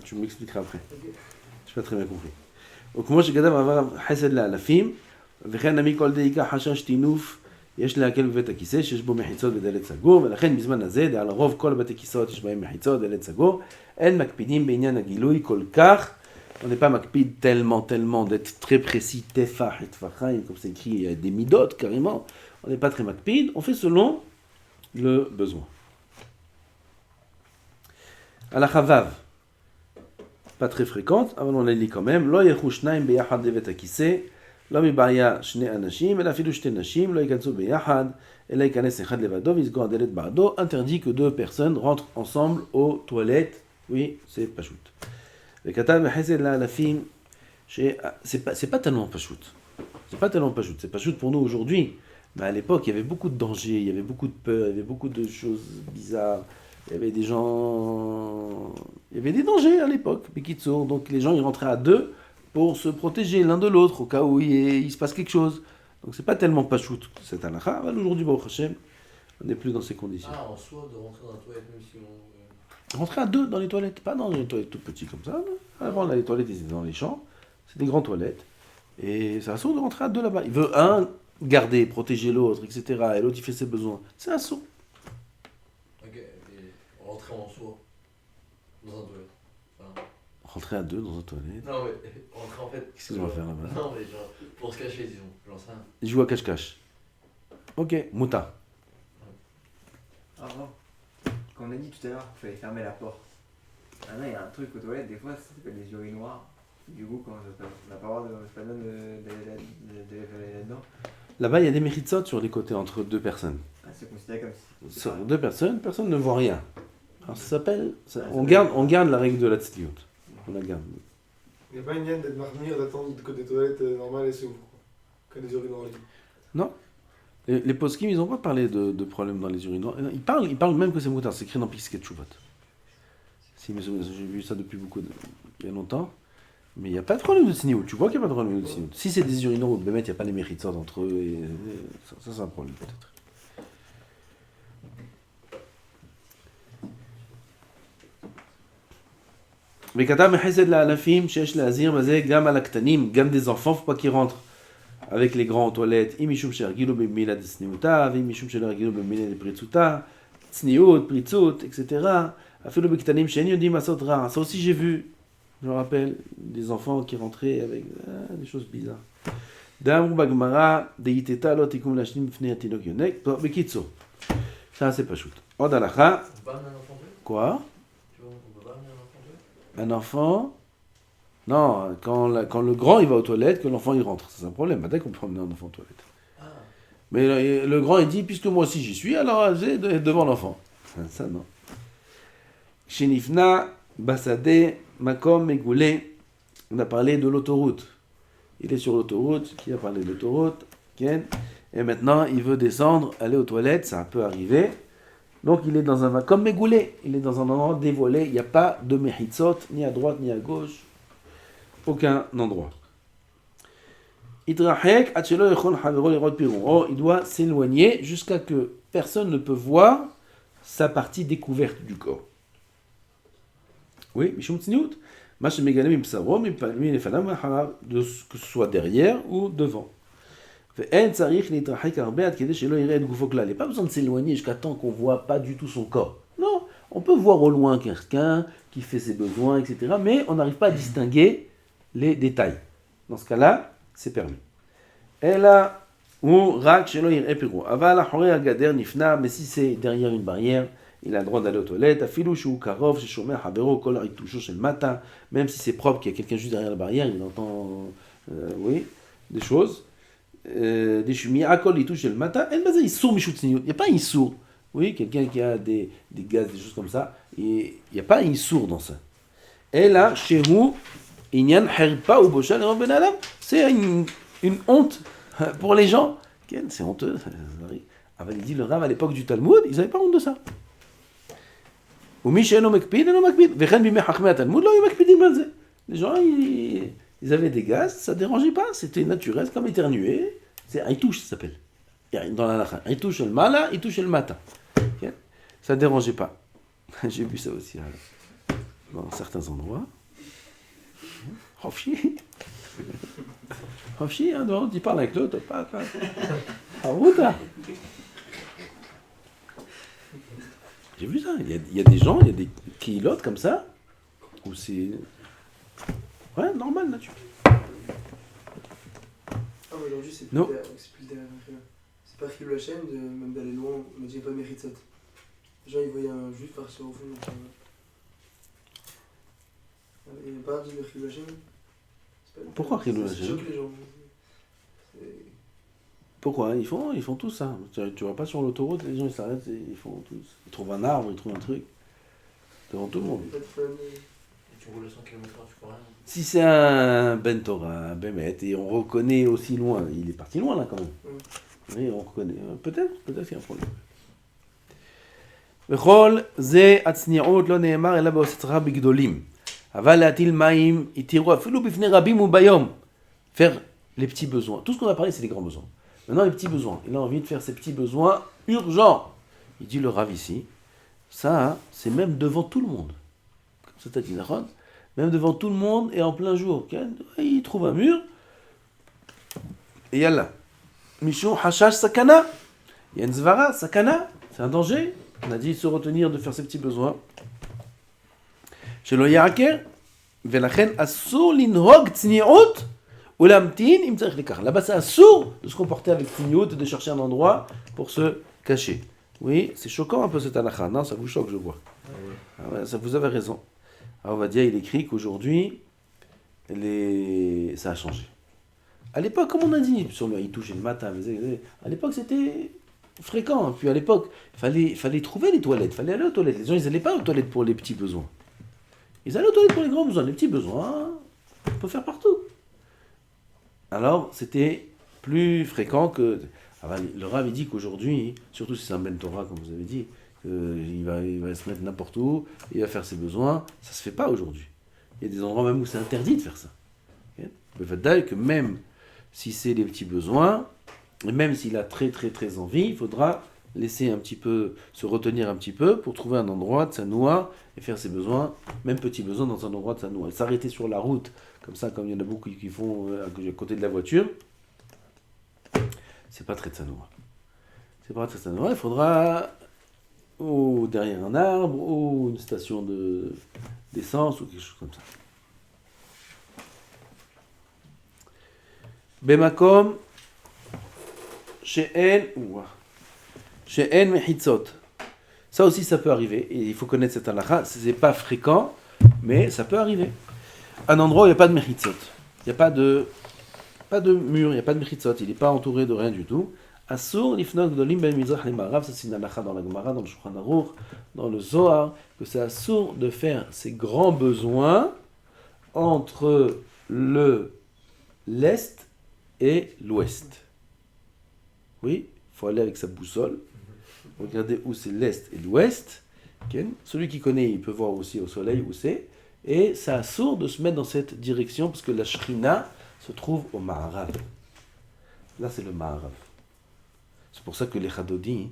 tu m'expliqueras après. J'ai pas très bien compris. וכמו שכתב עבר חסד לאלפים, וכן נמי כל דאיקה חשש טינוף, יש להקל בבית הכיסא שיש בו מחיצות ודלת סגור, ולכן בזמן הזה, דעה לרוב כל בתי כיסאות יש בהם מחיצות ודלת סגור, אין מקפידים בעניין הגילוי כל כך, on n'est pas מקפיד tellement d'être très précis, tefah et tfachim, comme c'est écrit, il y a des midotes carrément, on n'est pas très מקפיד, on fait selon le besoin. הלכה ו' pas très fréquente, אבל on les lit quand même. לא ילכו שניים ביחד לבית הכיסא, לא מבעיה שני אנשים, אלא אפילו שתי נשים, לא ייכנסו ביחד, אלא ייכנס אחד לבדו ויסגור הדלת בעדו. Interdit que deux personnes rentrent ensemble aux toilettes. Oui, c'est פשוט. וכתב בחסד לאלפים, c'est pas tellement פשוט. C'est pas tellement פשוט. C'est פשוט pour nous aujourd'hui. Mais à l'époque, il y avait beaucoup de dangers, il y avait beaucoup de peur, il y avait beaucoup de choses bizarres. Il y avait des gens... Il y avait des dangers à l'époque, Bekitsour. Donc les gens, ils rentraient à deux pour se protéger l'un de l'autre, au cas où il se passe quelque chose. Donc c'est pas tellement pachout, cette halakha. Aujourd'hui, Baruch Hashem, on n'est plus dans ces conditions. Ah, en soi, de rentrer dans la toilette, même si on... Rentrer à deux dans les toilettes, pas dans les toilettes tout petites comme ça. Non. Avant, là, les toilettes, ils étaient dans les champs. C'est des grandes toilettes. Et c'est assaut de rentrer à deux là-bas. Il veut un garder, protéger l'autre, etc. Et l'autre, il fait ses besoins. C'est assaut. Ok, et rentrer en soi, dans un toilette. Enfin... Rentrer à deux dans une toilette. Non, mais rentrer en fait... Qu'est-ce qu'ils vont faire là-bas? Non, mais genre, pour se cacher, disons. J'en sais rien. Ils jouent à cache-cache. Ok, Mouta. Avant, quand on a dit tout à l'heure qu'il fallait fermer la porte, maintenant il y a un truc aux toilettes, des fois ça s'appelle des urinoirs. Du coup, comment ça se passe? On n'a pas le droit de, c'est pas bien d'aller là-dedans. Là-bas, il y a des méritzot sur les côtés entre deux personnes. Ah, c'est considéré comme si. Sur deux personnes, personne ne voit rien. Alors ça s'appelle... on garde la règle de la tzliout. On la garde. Il n'y a pas une lienne d'être marmire, d'attendre que des toilettes normales et s'ouvrent, que des urinoirs libres. Non. Les poskim, ils n'ont pas parlé de problèmes dans les urinoirs. Ils parlent même que c'est moutard. C'est écrit dans Pisket Chuvot. Si, mais j'ai vu ça depuis il y a longtemps. Mais il n'y a pas de problème de tzliout. Tu vois qu'il n'y a pas de problème de tzliout. Si c'est des urinoirs où il n'y a pas les méritzot entre eux, et ça c'est un problème peut-être. וכתב מחסד לאלפים שיש להזהיר בזה גם על הקטנים, גם des enfants, faut pas qu'ils rentrent avec les grands aux toilettes, אם משום שהרגילו במילה דצניעותה, ואם משום שלא הרגילו במילה דפריצותה, צניעות, פריצות, etc. אפילו בקטנים שאין יודעים לעשות רע. Ça aussi j'ai vu, je me rappelle, des enfants qui rentraient avec des choses bizarres. דאמרו בגמרא, דאיתתה לא תיקום להשלים בפני התינוק יונק. טוב, בקיצור, ça c'est פשוט. עוד הלכה. On peut pas amener un enfant tué? Quoi? Tu vois, on peut pas amener un enfant tué? Un enfant? Non, quand le grand il va aux toilettes, que l'enfant il rentre. C'est un problème. Dès qu'on peut emmener un enfant aux toilettes. Ah. Mais le grand il dit, puisque moi aussi j'y suis, alors j'ai devant l'enfant. Ça non. Shenifna, Basade, Makom, Megoulé. On a parlé de l'autoroute. Il est sur l'autoroute. Qui a parlé de l'autoroute? Ken. Et maintenant il veut descendre, aller aux toilettes. Ça peut arriver. Donc il est dans un comme Megoulé, il est dans un endroit dévoilé, il n'y a pas de mehitzot, ni à droite ni à gauche, aucun endroit. Il doit s'éloigner jusqu'à que personne ne peut voir sa partie découverte du corps. Oui, Mishum Tzniut, que ce soit derrière ou devant. Il n'y a pas besoin de s'éloigner jusqu'à temps qu'on ne voit pas du tout son corps. Non, on peut voir au loin quelqu'un qui fait ses besoins, etc. Mais on n'arrive pas à distinguer les détails. Dans ce cas-là, c'est permis. Et là, mais si c'est derrière une barrière, il a le droit d'aller aux toilettes. Même si c'est propre, qu'il y a quelqu'un juste derrière la barrière, il entend des choses. Des chumiers, à col, il touche le matin, il n'y a pas un sourd. Oui, quelqu'un qui a des gaz, des choses comme ça, il n'y a pas un sourd dans ça. Et là, chez nous, c'est une honte pour les gens. C'est honteux. Il dit le Rav à l'époque du Talmud, ils n'avaient pas honte de ça. Les gens, ils avaient des gaz, ça ne dérangeait pas, c'était naturel, comme éternuer. C'est un touche, ça s'appelle. Dans la lacha. Il touche le mala, il touche le matin. Ça ne dérangeait pas. J'ai vu ça aussi. dans certains endroits. Hofshi. Hofshi, hein, non, tu parles avec l'autre, pas. En route, là. J'ai vu ça, il y a des gens, il y a des kilotes comme ça, où c'est... Ouais, normal, naturel. Ah, mais aujourd'hui, c'est plus Non. c'est plus le derrière. C'est pas Khilou Hachem, même d'aller loin, on m'a dit pas Méritzot. Les gens, ils voyaient un juif partir au fond. Donc, il n'y a pas dit de Khilou Hachem. C'est pas- Pourquoi Khilou Ça Hachem choque les gens. C'est- Pourquoi ils font tous ça. Tu vois pas sur l'autoroute, les gens ils s'arrêtent, ils font tous. Ils trouvent un arbre, ils trouvent un truc. Devant tout le monde. Pas de fun. Et tu roules à 100 km/h, tu peux rien. Si c'est un Ben Torah, un Bémet, et on reconnaît aussi loin, il est parti loin là quand même. Oui, on reconnaît. Peut-être qu'il y a un problème. וכל זה הצניעות לא נאמר אלא בעושתך בגדולים. אבל להטיל מים יתירו אפילו בפני רבים וביום. Faire les petits besoins. Tout ce qu'on a parlé, c'est les grands besoins. Maintenant, les petits besoins. Il a envie de faire ses petits besoins urgents. Il dit le Rav ici, ça, c'est même devant tout le monde. Comme ça, t'as dit, Nahon, même devant tout le monde et en plein jour. Il trouve un mur. Et yallah. Mishou hashash sakana. Il y a une zvara, sakana. C'est un danger. On a dit se retenir de faire ses petits besoins. Chez le Yaraker, Velachen asur linhog tsni'ut. Là-bas, c'est assourd de se comporter avec tignout et de chercher un endroit pour se cacher. Oui, c'est choquant un peu cette halakha. Non, ça vous choque, je vois. Ah ouais, ça vous avez raison. Alors, on va dire, il écrit qu'aujourd'hui, ça a changé. À l'époque, comme on a dit, sur le touchait le matin, à l'époque, c'était fréquent. Puis à l'époque, il fallait trouver les toilettes, il fallait aller aux toilettes. Les gens, ils n'allaient pas aux toilettes pour les petits besoins. Ils allaient aux toilettes pour les grands besoins. Les petits besoins, on peut faire partout. Alors, c'était plus fréquent que... Alors, le Rav, il dit qu'aujourd'hui, surtout si c'est un Ben Torah, comme vous avez dit, il va se mettre n'importe où, il va faire ses besoins. Ça ne se fait pas aujourd'hui. Il y a des endroits même où c'est interdit de faire ça. Le fait d'ailleurs que même si c'est les petits besoins, et même s'il a très très très envie, il faudra laisser un petit peu, se retenir un petit peu pour trouver un endroit de sa noix et faire ses besoins, même petits besoins dans un endroit de sa noix. Et s'arrêter sur la route, comme ça, comme il y en a beaucoup qui font à côté de la voiture, c'est pas très tsanoua. C'est pas très tsanoua. Il faudra ou derrière un arbre ou une station d'essence ou quelque chose comme ça. Bemakom she'en mechitzot. Ça aussi, ça peut arriver. Et il faut connaître cette halakha. C'est pas fréquent, mais ça peut arriver. Un endroit où il n'y a pas de mechitzot. Il n'y a pas de mur, il n'y a pas de mechitzot. Il n'est pas entouré de rien du tout. Asur lifnot gdolim ben mizrach le marav. Ça, c'est une halakha dans la Gemara, dans le Shulchan Aruch, dans le Zohar, que c'est asur de faire ses grands besoins entre l'est et l'ouest. Oui, il faut aller avec sa boussole. Regardez où c'est l'est et l'ouest. Celui qui connaît, il peut voir aussi au soleil où c'est. Et c'est assourd de se mettre dans cette direction parce que la Shrina se trouve au Maharav. Là, c'est le Maharav. C'est pour ça que les Chadodi,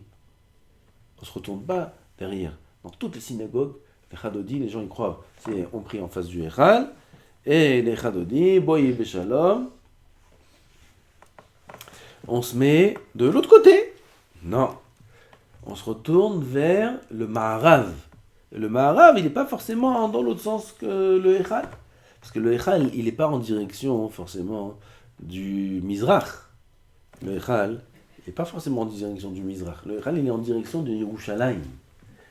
on ne se retourne pas derrière. Dans toutes les synagogues, les Chadodi, les gens y croient. On prie en face du Echal. Et les Chadodi, Boye Beshalom, on se met de l'autre côté. Non. On se retourne vers le Maharav. Le Maharav, il n'est pas forcément dans l'autre sens que le Echal. Parce que le Echal, il n'est pas en direction forcément du Mizrach. Le Echal, il n'est pas forcément en direction du Mizrach. Le Echal, il est en direction de Yerushalayim.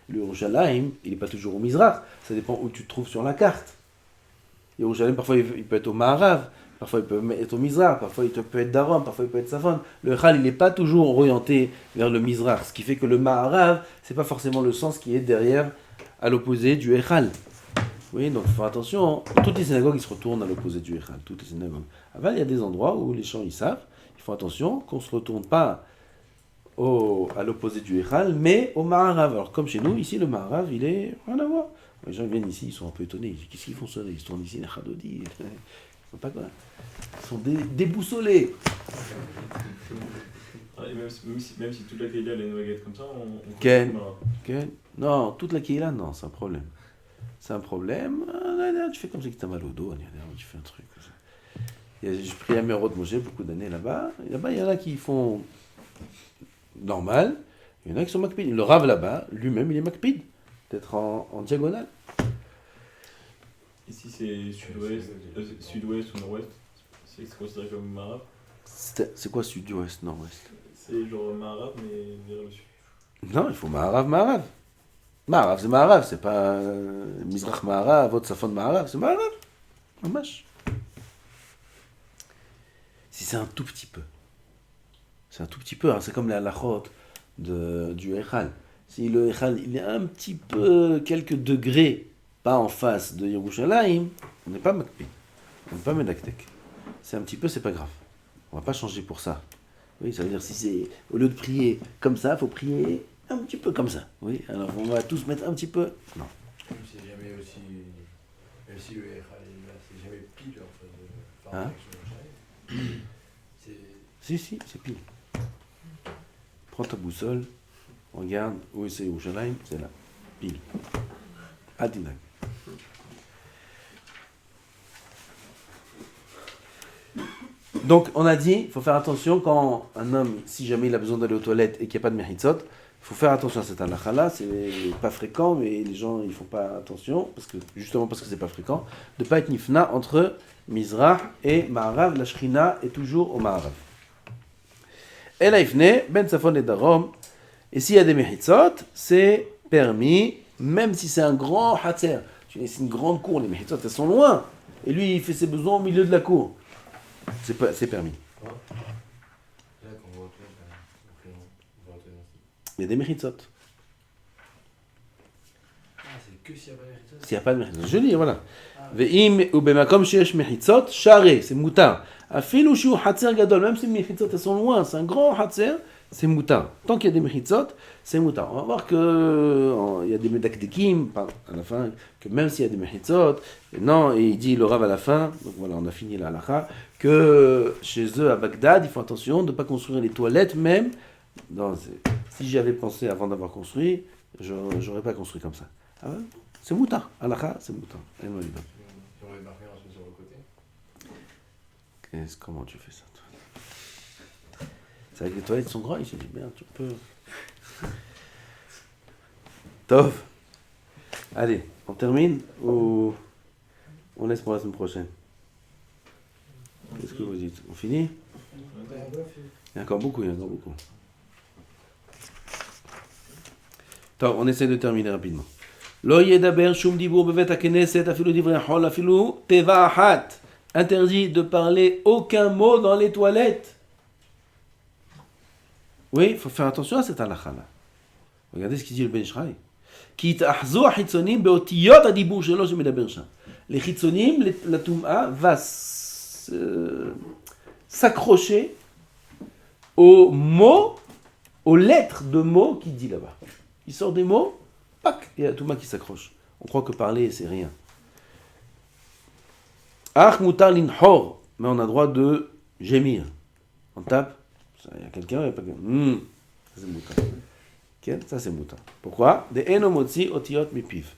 Le Yerushalayim, il n'est pas toujours au Mizrach. Ça dépend où tu te trouves sur la carte. Yerushalayim, parfois, il peut être au Maharav. Parfois, il peut être au Mizrach, parfois, il peut être Darom, parfois, il peut être Safon. Le Echal, il n'est pas toujours orienté vers le Mizrach, ce qui fait que le Maharav, ce n'est pas forcément le sens qui est derrière, à l'opposé du Echal. Oui, donc il faut faire attention. Toutes les synagogues, ils se retournent à l'opposé du Echal. Toutes les synagogues. Avant, il y a des endroits où les gens, ils savent. Il faut attention qu'on ne se retourne pas à l'opposé du Echal, mais au Maharav. Alors, comme chez nous, ici, le Maharav, il est rien à voir. Les gens viennent ici, ils sont un peu étonnés. Ils disent, qu'est-ce qu'ils font ça? Ils se tournent ici, les Chadodi. Pas quoi. Ils sont déboussolés. Même si toute la Keïla elle est noyette comme ça, on Ken. Non, toute la Keïla, non, c'est un problème. c'est un problème. Là, tu fais comme si tu as mal au dos, tu fais un truc. J'ai pris à Merod Moshe beaucoup d'années là-bas. Là-bas, il y en a qui font normal, il y en a qui sont makpid. Le Rav là-bas, lui-même, il est makpid, d'être en diagonale. Ici, c'est sud-ouest ou nord-ouest. C'est considéré comme Maharab. C'est quoi sud-ouest, nord-ouest? C'est genre Maharab, mais vers le sud. Non, il faut Maharav. Maharav, c'est Maharav, c'est pas Mizrach Maharav, votre Safon Maharav, c'est Maharav. Mamash. Si c'est un tout petit peu. C'est un tout petit peu, hein, c'est comme la halachot du Echal. Si le Echal, il est un petit peu, quelques degrés, pas en face de Yerushalayim, on n'est pas Makpid, on n'est pas Medaktek. C'est un petit peu, c'est pas grave. On va pas changer pour ça. Oui, ça veut dire si c'est, au lieu de prier comme ça, il faut prier un petit peu comme ça. Oui, alors on va tous mettre un petit peu. Non. C'est jamais aussi. Même si le Echal est là, c'est jamais pile en face de. Par Hein? C'est. Si, c'est pile. Prends ta boussole, regarde où c'est Yerushalayim, c'est là. Pile. Adinag. Donc, on a dit, il faut faire attention quand un homme, si jamais il a besoin d'aller aux toilettes et qu'il n'y a pas de mehitzot, il faut faire attention à cette halakha-là, c'est pas fréquent, mais les gens ils font pas attention, justement parce que c'est pas fréquent, de ne pas être nifna entre Mizrach et Ma'arav, la Shrina est toujours au Ma'arav. Et la ifne, ben Safon et Darom, et s'il y a des mehitzot, c'est permis, même si c'est un grand hatzer, c'est une grande cour, les mehitzot elles sont loin, et lui il fait ses besoins au milieu de la cour. C'est permis. Là, quand on va au toilette, on va au toilette. Il y a des mechitzot. Ah, c'est que s'il n'y a pas de mérite. S'il n'y a pas de mechitzot. Je lis, voilà. Ve'im ou bemakom sheyesh mechitzot, share, c'est moutar. Afilu shiu hatzer gadol, même si les mechitzot elles sont loin, c'est un grand hatzer, c'est moutar. Tant qu'il y a des mechitzot, c'est moutar. On va voir que il y a des medakdekim à la fin, que même s'il y a des mechitzot, non, et il dit le Rav à la fin, donc voilà, on a fini la halakha, que chez eux à Bagdad, ils font attention de ne pas construire les toilettes même. Non, si j'y avais pensé avant d'avoir construit, j'aurais pas construit comme ça. Ah ouais, c'est moutar, halakha, c'est moutar. Si on avait marqué un sur le côté. Comment tu fais ça, toi? C'est vrai que les toilettes sont grandes, il s'est dit merde, tu peux. Tov. Allez, on termine ou on laisse pour la semaine prochaine? Qu'est-ce que vous dites? On finit? Il y a encore beaucoup. Tov, on essaie de terminer rapidement. Lo yedaber shum dibur bevet hakeneset afilu divrei hol afilu teva ahat. Interdit de parler aucun mot dans les toilettes. Oui, il faut faire attention à cette halakha-là. Regardez ce qu'il dit le Ben Ishraï. Ki ta'achzu ha'chitzonim be'otiyot ha'dibur shelo shemedaber sham. Les chitzonim, la tum'a va s'accrocher aux mots, aux lettres de mots qu'il dit là-bas. Il sort des mots, pac, et il y a la tum'a qui s'accroche. On croit que parler, c'est rien. Ach mutar linhor, mais on a droit de gémir. On tape, il y a quelqu'un, il n'y a pas quelqu'un. Ça c'est mutar. Okay? Ça c'est mutar. Pourquoi? De enomotzi otiyot mipiv.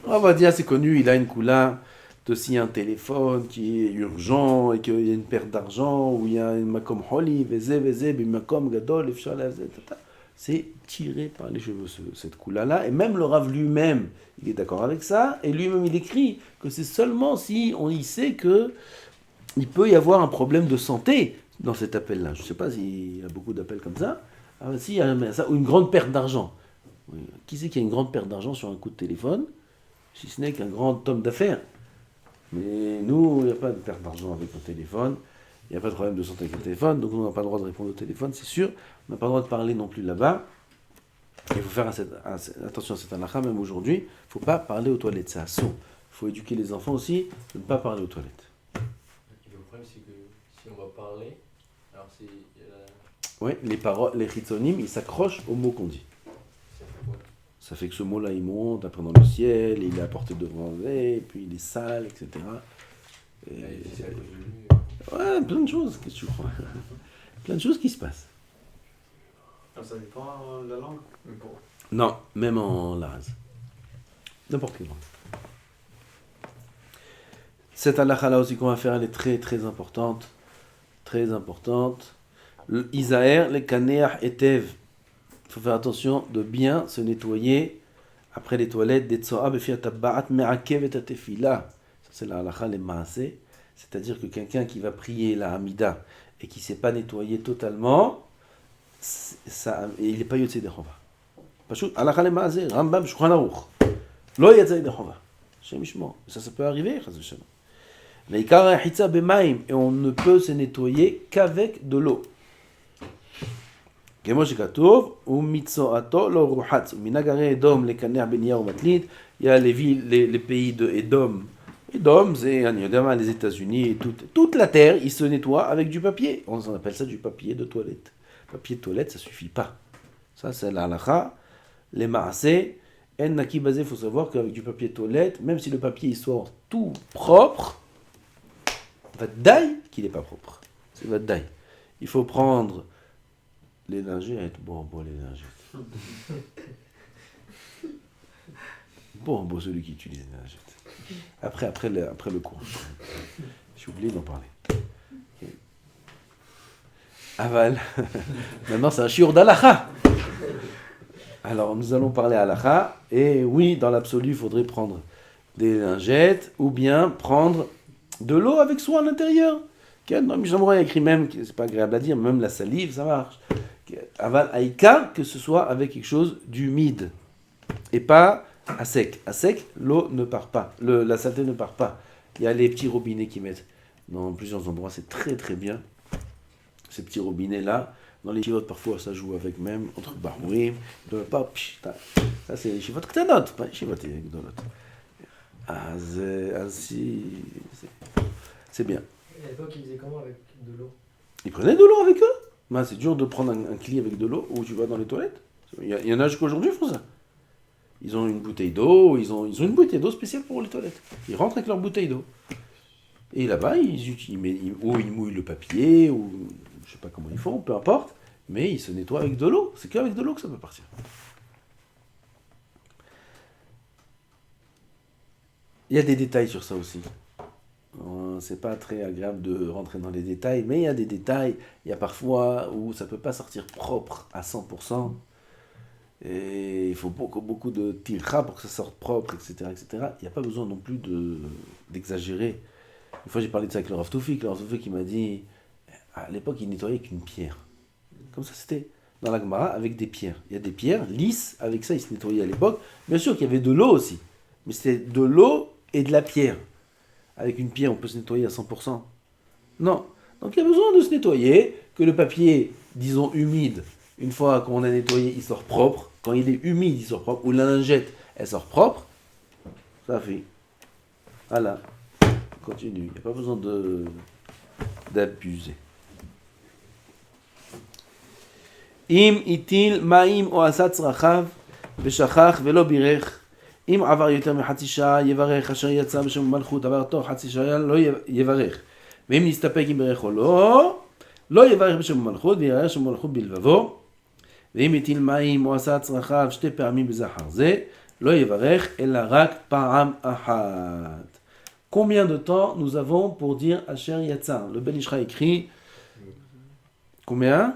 On va dire, c'est connu, il a une coula de s'il y a un téléphone qui est urgent et qu'il y a une perte d'argent, ou il y a un makom holi, veze, bimakom gadol, efshal, c'est tiré par les cheveux, cette coula-là. Et même le Rav lui-même, il est d'accord avec ça. Et lui-même, il écrit que c'est seulement si on y sait qu'il peut y avoir un problème de santé dans cet appel-là. Je ne sais pas s'il y a beaucoup d'appels comme ça. Ah, si, il y a ça, ou une grande perte d'argent. Oui. Qui sait qu'il y a une grande perte d'argent sur un coup de téléphone, si ce n'est qu'un grand homme d'affaires? Mais nous, il n'y a pas de perte d'argent avec nos téléphones. Il n'y a pas de problème de santé avec le téléphone, donc on n'a pas le droit de répondre au téléphone, c'est sûr. On n'a pas le droit de parler non plus là-bas. Il faut faire attention à cette halakha, même aujourd'hui. Il ne faut pas parler aux toilettes, c'est assaut. Il faut éduquer les enfants aussi de ne pas parler aux toilettes. Le problème, c'est que si on va parler, alors c'est. Oui, les paroles, les chitzonim, ils s'accrochent aux mots qu'on dit. Ça fait quoi? Ça fait que ce mot-là, il monte après dans le ciel, il est apporté devant eux, et puis il est sale, etc. Et... c'est à cause de lui. Ouais, plein de choses, qu'est-ce que tu crois? Plein de choses qui se passent. Ça dépend de la langue. Non, même en Laz. N'importe quel endroit. Cette halakha là aussi qu'on va faire, elle est très très importante. Très importante. Le Isaer, le Kaneach Etev. Il faut faire attention de bien se nettoyer après les toilettes. Des Tsoa Befi Atabba'at Me'akev et Atefila. Ça c'est la halakha, les Maaseh. C'est-à-dire que quelqu'un qui va prier la Hamida et qui ne s'est pas nettoyé totalement, ça, il n'est pas Yotze de Chova. Pashut, halakha les Maaseh, Rambam, Shulchan Aruch. Lo Yotze de Chova. Shem Yishmor. Ça peut arriver, Chaz v'Shalom. L'Ikar Hitza B'Maim, et on ne peut se nettoyer qu'avec de l'eau. כמו שכתוב, ומצואתו לא רוחץ, ומנהג ערי אדום לקנח בנייר ומטלית, il y a les villes, les pays de Edom. Edom, c'est, on יודע מה, les États-Unis, toute la terre, ils se nettoient avec du papier. On appelle ça du papier de toilette. Papier de toilette, ça suffit pas. Ça, c'est la halakha. Les maaseh, en naki basé, il faut savoir qu'avec du papier de toilette, même si le papier il sort tout propre, Vadaï qu'il n'est pas propre. C'est Vadaï. Il faut prendre les lingettes. Bon, les lingettes. Bon, celui qui utilise les lingettes. Après le cours. J'ai oublié d'en parler. Okay. Aval. Maintenant, c'est un shiur d'halakha. Alors, nous allons parler halakha. Et oui, dans l'absolu, il faudrait prendre des lingettes ou bien prendre de l'eau avec soi à l'intérieur. Mishamora a écrit même, c'est pas agréable à dire, même la salive, ça marche. Aval aïka, que ce soit avec quelque chose d'humide et pas à sec. À sec, l'eau ne part pas, la saleté ne part pas. Il y a les petits robinets qui mettent dans plusieurs endroits, c'est très très bien. Ces petits robinets là, dans les chivotes parfois ça joue avec même, entre barouim, pas, ça c'est les chivotes ktanot, pas les chivotes gdolot. C'est bien. À l'époque, ils faisaient comment avec de l'eau? Ils prenaient de l'eau avec eux. Ben, c'est dur de prendre un cli avec de l'eau où tu vas dans les toilettes. Il y en a jusqu'aujourd'hui qui font ça. Ils ont une bouteille d'eau, ils ont une bouteille d'eau spéciale pour les toilettes. Ils rentrent avec leur bouteille d'eau. Et là-bas, ils mouillent le papier, ou je sais pas comment ils font, peu importe, mais ils se nettoient avec de l'eau. C'est qu'avec de l'eau que ça peut partir. Il y a des détails sur ça aussi. C'est pas très agréable de rentrer dans les détails, mais il y a des détails. Il y a parfois où ça peut pas sortir propre à 100%. Et il faut beaucoup de tircha pour que ça sorte propre, etc., etc. Il n'y a pas besoin non plus d'exagérer. Une fois j'ai parlé de ça avec le Rav Toufik qui m'a dit, à l'époque il nettoyait avec une pierre. Comme ça c'était dans la Gemara avec des pierres. Il y a des pierres lisses, avec ça il se nettoyait à l'époque. Bien sûr qu'il y avait de l'eau aussi, mais c'était de l'eau et de la pierre. Avec une pierre on peut se nettoyer à 100%. Non. Donc il y a besoin de se nettoyer, que le papier, disons humide, une fois qu'on a nettoyé, il sort propre. Quand il est humide, il sort propre. Ou la lingette, elle sort propre. Ça fait. Voilà. Continue. Il n'y a pas besoin d'abuser. Im itil ma'im o asat tzrachav v'shachach velo birech. אם עבר יותר מחצי שעה יברך, אשר יצא בשם מלכות, עבר תוך חצי שעה לא יברך. ואם נסתפק אם ברך או לא יברך בשם מלכות, ויראה שם מלכות בלבבו. ואם יטיל מים או עשה צרכיו 2 פעמים בזכר זה, לא יברך, אלא רק פעם אחת. Combien de temps nous avons pour dire Asher Yatsa? Le Ben Ishra écrit combien?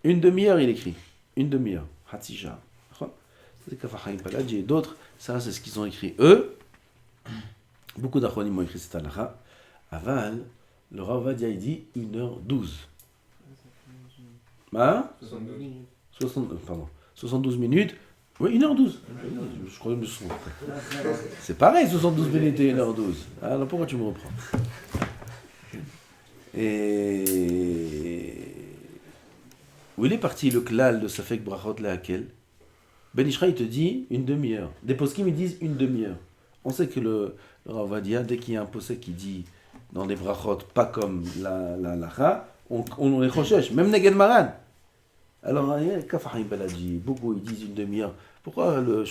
Une demi-heure il écrit. Une demi-heure. Hatzisha. C'est Kafahaim Paladji et d'autres. Ça c'est ce qu'ils ont écrit eux. Beaucoup d'achronim ont écrit cette halakha. Aval, le Rav Ovadia il dit 1h12. Hein? 72 minutes. Oui, 1h12. Je crois que je me souviens. C'est pareil, 72 minutes et 1h12. Alors pourquoi tu me reprends? Et où il est parti le klal de Safek Brachot Lehakel? Ben Ishra il te dit une demi-heure. Des poskim ils disent une demi-heure. On sait que le Rav Ovadia, dès qu'il y a un posek qui dit dans les brachot pas comme la lacha, on les recherche, même Neged Maran. Alors, Kafahaim Paladji, beaucoup ils disent une demi-heure. Pourquoi le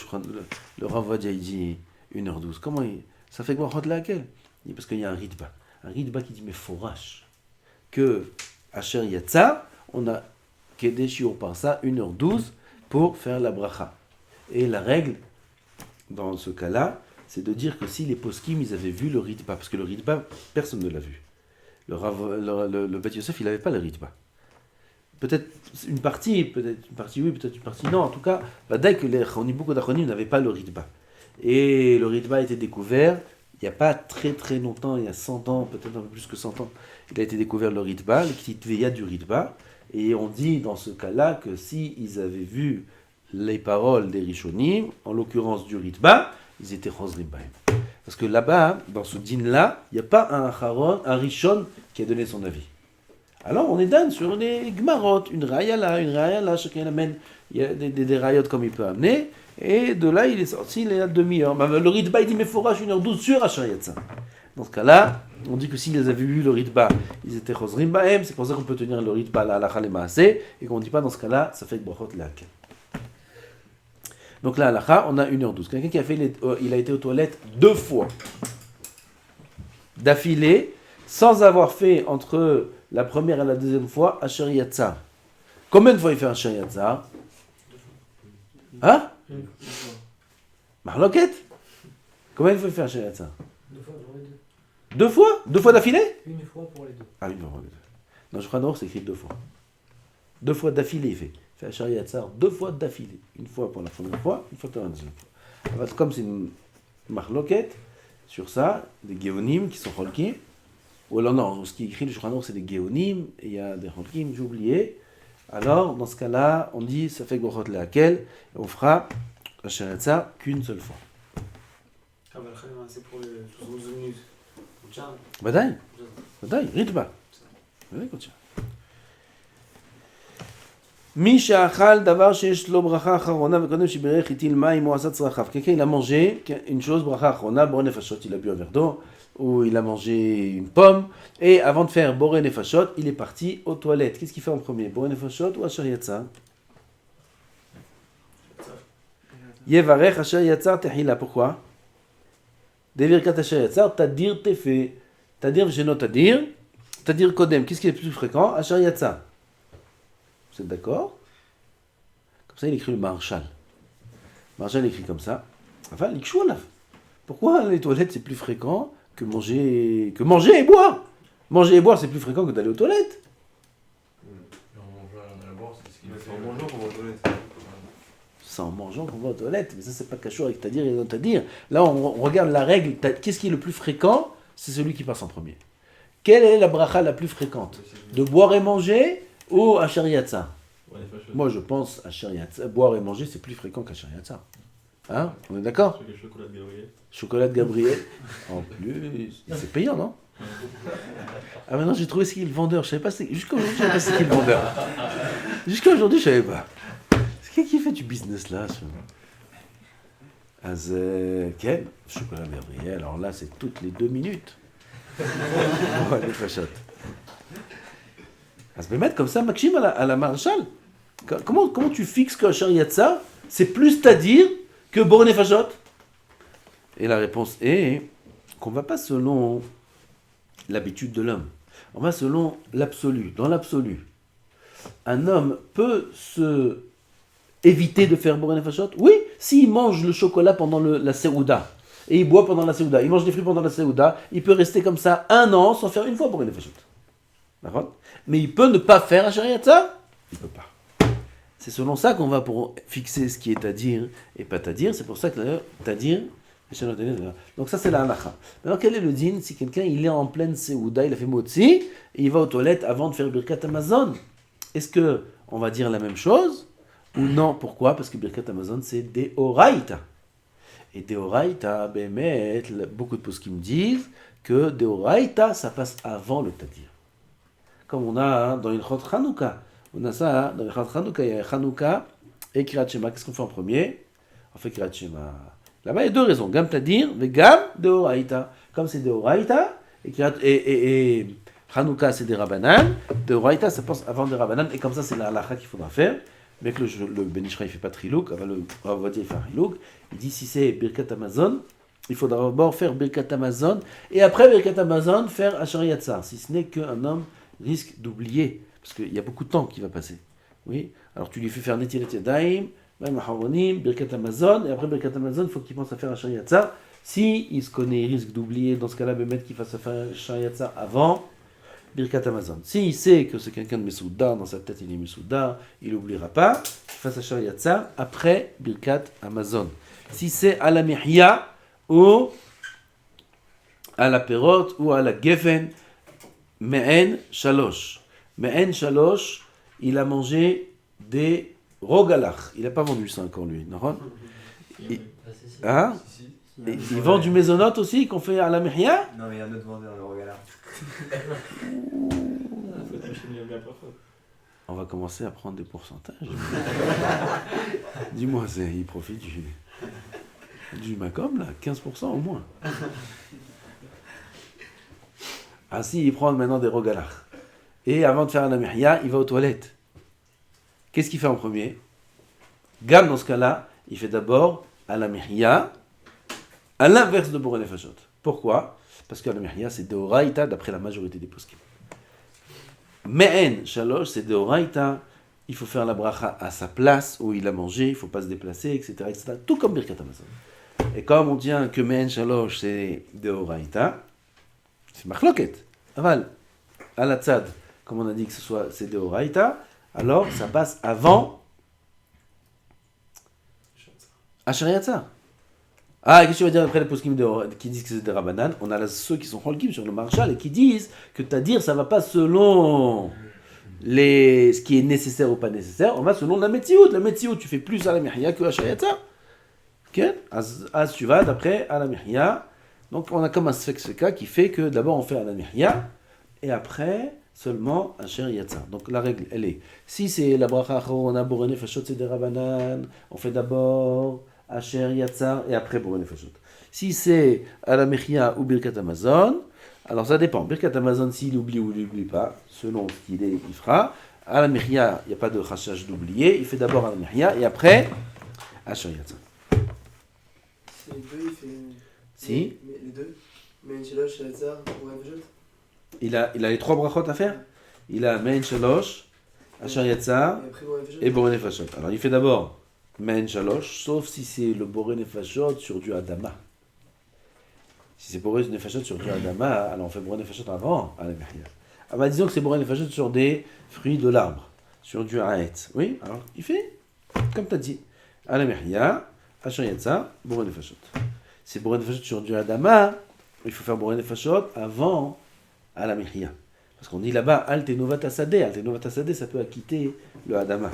Rav Ovadia il dit 1h12? Comment ça fait quoi de laquelle? Parce qu'il y a un ritba. Un ritba qui dit, mais fourrache. Que Asher Yatsa, on a Kedeshio par ça, 1h12 pour faire la bracha. Et la règle, dans ce cas-là, c'est de dire que si les poskim, ils avaient vu le ritba, parce que le ritba, personne ne l'a vu. Le Beth Yosef, il n'avait pas le ritba. Peut-être une partie oui, peut-être une partie non. En tout cas, dès que beaucoup d'achronim n'avaient pas le ritba. Et le ritba a été découvert il n'y a pas très très longtemps, il y a 100 ans, peut-être un peu plus que 100 ans, il a été découvert le ritba, le kitveya du ritba. Et on dit dans ce cas-là que si ils avaient vu les paroles des Rishonim, en l'occurrence du ritba, ils étaient chosrim bahem. Parce que là-bas, dans ce din-là, il n'y a pas un Acharon, un Rishon qui a donné son avis. Alors on est dan sur les Gmarot, une raya là, chacun amène, il y a des rayot comme il peut amener, et de là il est sorti il est à demi-heure. Le ritba il dit mais forage 1h12 sur Asher Yatsa. Dans ce cas-là, on dit que s'ils avaient vu le ritba, ils étaient chosrim bahem, c'est pour ça qu'on peut tenir le ritba la halacha le maaseh, et qu'on ne dit pas dans ce cas-là, ça fait brachot lehakel. Donc là, halacha, on a 1h12. Quelqu'un qui a fait il a été aux toilettes 2 fois d'affilée, sans avoir fait entre la première et la deuxième fois Asher Yatsa. Combien de fois il fait Asher Yatsa? Hein? Marloquette? Combien de fois il fait Asher Yatsa? 2 fois pour les deux. 2 fois? 2 fois d'affilée? Une fois pour les deux. Ah, une fois pour les deux. Dans Shulchan Aruch, c'est écrit 2 fois. 2 fois d'affilée, il fait. Il fait Asher Yatsa 2 fois d'affilée. Une fois pour la première fois, une fois pour la deuxième fois. Alors, comme c'est une marloquette, sur ça, des géonim qui sont cholkim. Ou alors non, ce qui est écrit le Shulchan Aruch, c'est des géonim, et il y a des cholkim, j'ai oublié. Alors, dans ce cas-là, on dit, ça fait brachot lehakel, et on fera Asher Yatsa qu'une seule fois. Ah, bah, c'est pour le 72 minutes. ודאי, ודאי, ריטב"א. ודאי קודשה. מי שאכל דבר שיש לו ברכה אחרונה וקודם שבירך הטיל מים או עשה צרכיו. Quelqu'un il a mangé une chose, bracha אחרונה, boré nefashot, il a bu un verre d'eau, ou il a mangé une pomme, et avant de faire boré nefashot, il est parti aux toilettes. Qu'est-ce qu'il fait en premier, boré nefashot ou asher yatsa? Yevarech asher yatsa tehila. Pourquoi? Devirkat asher yatsa, tadir tefe. Tadir v'sheno tadir. Tadir kodem. Qu'est-ce qui est le plus fréquent? Asher yatsa. Vous êtes d'accord? Comme ça, il écrit le Maharshal. Maharshal écrit comme ça. Enfin, l'ikshoualav. Pourquoi les toilettes, c'est plus fréquent que manger et boire? Manger et boire, c'est plus fréquent que d'aller aux toilettes. C'est en mangeant qu'on va aux toilettes. C'est en mangeant qu'on va aux toilettes. Mais ça, c'est pas cachour avec tadir et non tadir. Là, on regarde la règle. Qu'est-ce qui est le plus fréquent? C'est celui qui passe en premier. Quelle est la bracha la plus fréquente? De boire et manger ou asher yatsa? Moi, je pense asher yatsa. Boire et manger, c'est plus fréquent qu'asher yatsa. Hein? On est d'accord? Chocolat de Gabriel. Chocolat de Gabriel. En plus, c'est payant, non? Ah, maintenant, j'ai trouvé ce qui est le vendeur. Je savais pas. Jusqu'à aujourd'hui, je savais pas ce qui est le vendeur. Jusqu'à aujourd'hui, je savais pas. C'est qui fait du business là? Az quel chocolat de Gabriel. Alors là, c'est toutes les 2 minutes. On va les fachottes. À se mettre comme ça, Makshim à la Maharshal. Comment tu fixes que Asher Yatsa, c'est plus Tadir que Boré Fashot? Et la réponse est qu'on ne va pas selon l'habitude de l'homme. On va selon l'absolu. Dans l'absolu, un homme peut se éviter de faire Boré Fashot? Oui, s'il mange le chocolat pendant la Seouda, et il boit pendant la Seouda, il mange des fruits pendant la Seouda, il peut rester comme ça 1 an sans faire une fois Boré Fashot. D'accord? Mais il peut ne pas faire Asher Yatsa? Il ne peut pas. C'est selon ça qu'on va pour fixer ce qui est à dire et pas à dire. C'est pour ça que d'ailleurs, à dire. Donc ça c'est la halacha. Maintenant quel est le din si quelqu'un il est en pleine Seouda, il a fait motzi, et il va aux toilettes avant de faire Birkat Hamazon? Est-ce que on va dire la même chose ou non? Pourquoi? Parce que Birkat Hamazon c'est Deoraita. Et Deoraita, Behemet, beaucoup de poskim disent que Deoraita ça passe avant le Tadir. Comme on a dans une Chot Chanukah. On a ça, dans une Chot Chanukah, il y a Chanukah et Kirat Shema. Qu'est-ce qu'on fait en premier? On fait Kirat Shema. Là-bas, il y a 2 raisons. Gam Tadir, mais Gam Deoraita. Comme c'est Deoraita, et Chanukah, c'est des Rabbanan. Deoraita, ça passe avant des Rabbanan. Et comme ça, c'est la halacha qu'il faudra faire. Mais que le Ben Ishra, il ne fait pas de Trilouk. Le Rav Ovadia, il fait un Trilouk. Il dit si c'est Birkat Hamazon, il faudra d'abord faire Birkat Hamazon. Et après Birkat Hamazon, faire Asher Yatsa. Si ce n'est qu'un homme risque d'oublier, parce qu'il y a beaucoup de temps qui va passer. Oui. Alors tu lui fais faire Netilat Yadayim, Baim Haronim, Birkat Amazon, et après Birkat Amazon, il faut qu'il pense à faire Asher Yatzar. Si il se connaît, il risque d'oublier, dans ce cas-là, mettre qu'il fasse à faire Asher Yatzar avant Birkat Amazon. S'il sait que c'est quelqu'un de Mesouda, dans sa tête il est Mesouda, il n'oubliera pas, qu'il fasse Asher Yatzar après Birkat Amazon. Si c'est à la Mihya ou à la Perot ou à la Geffen, Me'en Shalosh. Me'en Shalosh, il a mangé des rogalach. Il n'a pas vendu ça encore lui, non? Hein? Et il vend du maisonnote aussi qu'on fait à la Mihya? Non, mais il y a un autre vendeur, le regard. On va commencer à prendre des pourcentages. Dis-moi, il profite du Macom là, 15% au moins. Ah si, il prend maintenant des rogalach. Et avant de faire la mihya, il va aux toilettes. Qu'est-ce qu'il fait en premier? Gam, dans ce cas-là, il fait d'abord à la mihya, à l'inverse de Boré Nefashot. Pourquoi? Parce que la mihya, c'est deoraita d'après la majorité des poskim. Me'en shalosh, c'est deoraita. Il faut faire la bracha à sa place où il a mangé, il ne faut pas se déplacer, etc., etc. Tout comme Birkat Amazon. Et comme on tient que Me'en shalosh, c'est deoraita, c'est machloket. Aval, à la tzad, comme on a dit que c'est deoraita, alors ça passe avant Asher Yatzar. Ah, qu'est-ce que tu vas dire après les poskim qui disent que c'est des Rabbanan? On a là ceux qui sont holkim sur le marshal et qui disent que Tadir, ça va pas selon ce qui est nécessaire ou pas nécessaire, on va selon la Metsiout. La Metsiout, tu fais plus à la Mihya que à Asher Yatzar. Ok? As tu vas d'après à la Mihya. Donc on a comme un Sfek qui fait que d'abord on fait à la Mihya et après seulement Asher Yatzar. Donc la règle, elle est, si c'est la bracha acharona Boré Nefashot, c'est des Rabbanan, on fait d'abord Asher Yatzar et après Boré Nefashot. Si c'est à la Mihya ou Birkat Amazon, alors ça dépend. Birkat Amazon, s'il oublie ou il n'oublie pas, selon ce qu'il est, il fera. À la Mihya, il n'y a pas de chashach d'oublier, il fait d'abord à la Mihya et après Asher Yatzar. Si les deux, il fait. Si. Mais les deux. Mais Shalosh, Yatzar, Boré Nefashot. Il a les trois brachot à faire. Il a Me'en Shalosh, Asher Yatzar et Boré Nefashot. Alors il fait d'abord Me'en Shalosh, sauf si c'est le Boré Nefashot sur du Adama. Si c'est Boré Nefashot sur du Adama, alors on fait Boré Nefashot avant à la Mihya. Ah bah disons que c'est Boré Nefashot sur des fruits de l'arbre, sur du Haet. Oui, alors il fait comme tu as dit. À la Mihya, Asher Yatzar, Boré Nefashot. C'est Boré Nefashot sur du Adama, il faut faire Boré Nefashot avant à la Mihya. Parce qu'on dit là-bas, Al Tenovat Asadeh. Al Tenovat Asadeh, ça peut acquitter le Adama.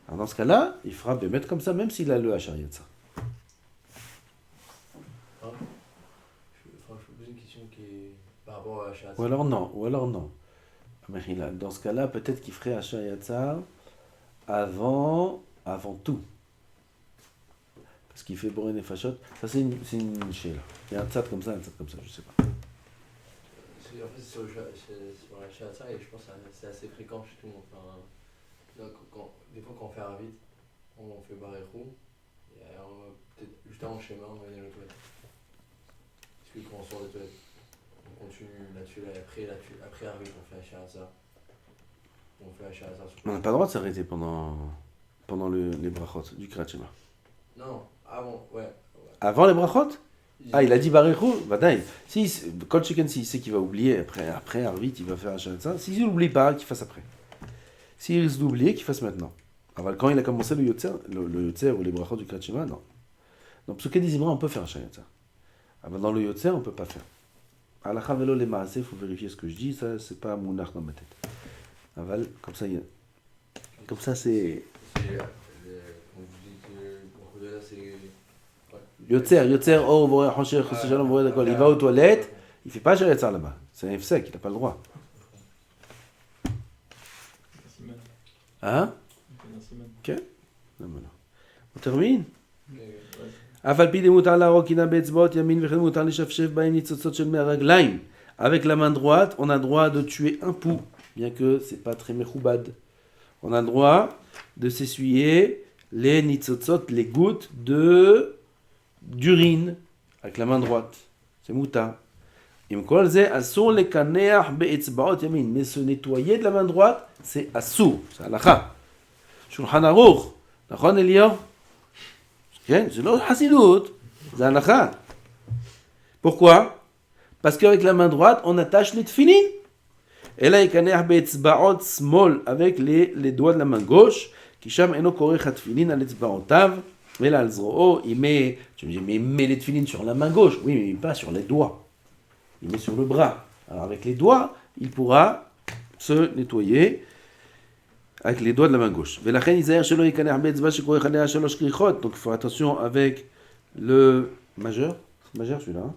Alors dans ce cas-là, il fera mettre comme ça, même s'il a le Asher Yatzar. Je vais poser une question qui est par rapport à Asher Yatzar. Ou alors non. Dans ce cas-là, peut-être qu'il ferait Asher Yatzar avant tout. Parce qu'il fait Boré Nefashot. Ça, c'est une chéla. Il y a un tzad comme ça, je sais pas. En fait, c'est sur la Asher Yatzar et je pense que c'est assez fréquent chez tout le monde. Enfin, des fois, quand on fait Arvit, on fait Barechou, et peut-être juste avant le schéma, on va aller aux toilettes. Parce que quand on sort des toilettes, on continue là-dessus, et après Arvit, on fait Asher Yatzar. On fait Asher Yatzar. On n'a pas le droit de s'arrêter pendant les brachot du Kriyat Shema. Non, avant, ouais. Avant les brachot? Ah, il a dit Barechou, Vadaï. Quand Chicken, s'il sait qu'il va oublier, après Arvit, il va faire Asher Yatzar. S'il n'oublie pas, qu'il fasse après. S'il risque d'oublier, qu'il fasse maintenant. Alors, quand il a commencé le Yotzer ou les brachot du Kriyat Shema, non. Dans Psuké des Zimra, on peut faire Asher Yatzar. Alors, dans le Yotzer, on ne peut pas faire. Alacha velo le maaseh, il faut vérifier ce que je dis, ça, c'est pas mounach dans ma tête. Aval, comme ça, c'est. Yotzer, oh, Boré Hosher, Chosé Shalom, Boré Dakol. Il va aux toilettes, il ne fait pas Asher Yatzar là-bas. C'est un Efsek, il n'a pas le droit. Hein? Ok. On termine? Avec la main droite, on a le droit de tuer un pou, bien que c'est pas très mechoubad. On a le droit de s'essuyer les nitzotzot, les gouttes d'urine, avec la main droite. C'est mouta. Mais se nettoyer de la main droite, c'est assour, c'est halakha. Shulchan Aruch, Nachon Elior? C'est l'autre Hasidut, c'est halakha. Pourquoi? Parce qu'avec la main droite, on attache les tefilin. Et là, ikaner be'etzba'ot smol, avec les doigts de la main gauche. Kisham eno korech hatefilin al etzba'otav. Et là, il met, tu me dis, mais il met les tefilin sur la main gauche. Oui, mais pas sur les doigts. Il met sur le bras. Alors avec les doigts, il pourra se nettoyer avec les doigts de la main gauche. Donc il faut attention avec le majeur. C'est majeur celui-là. Hein?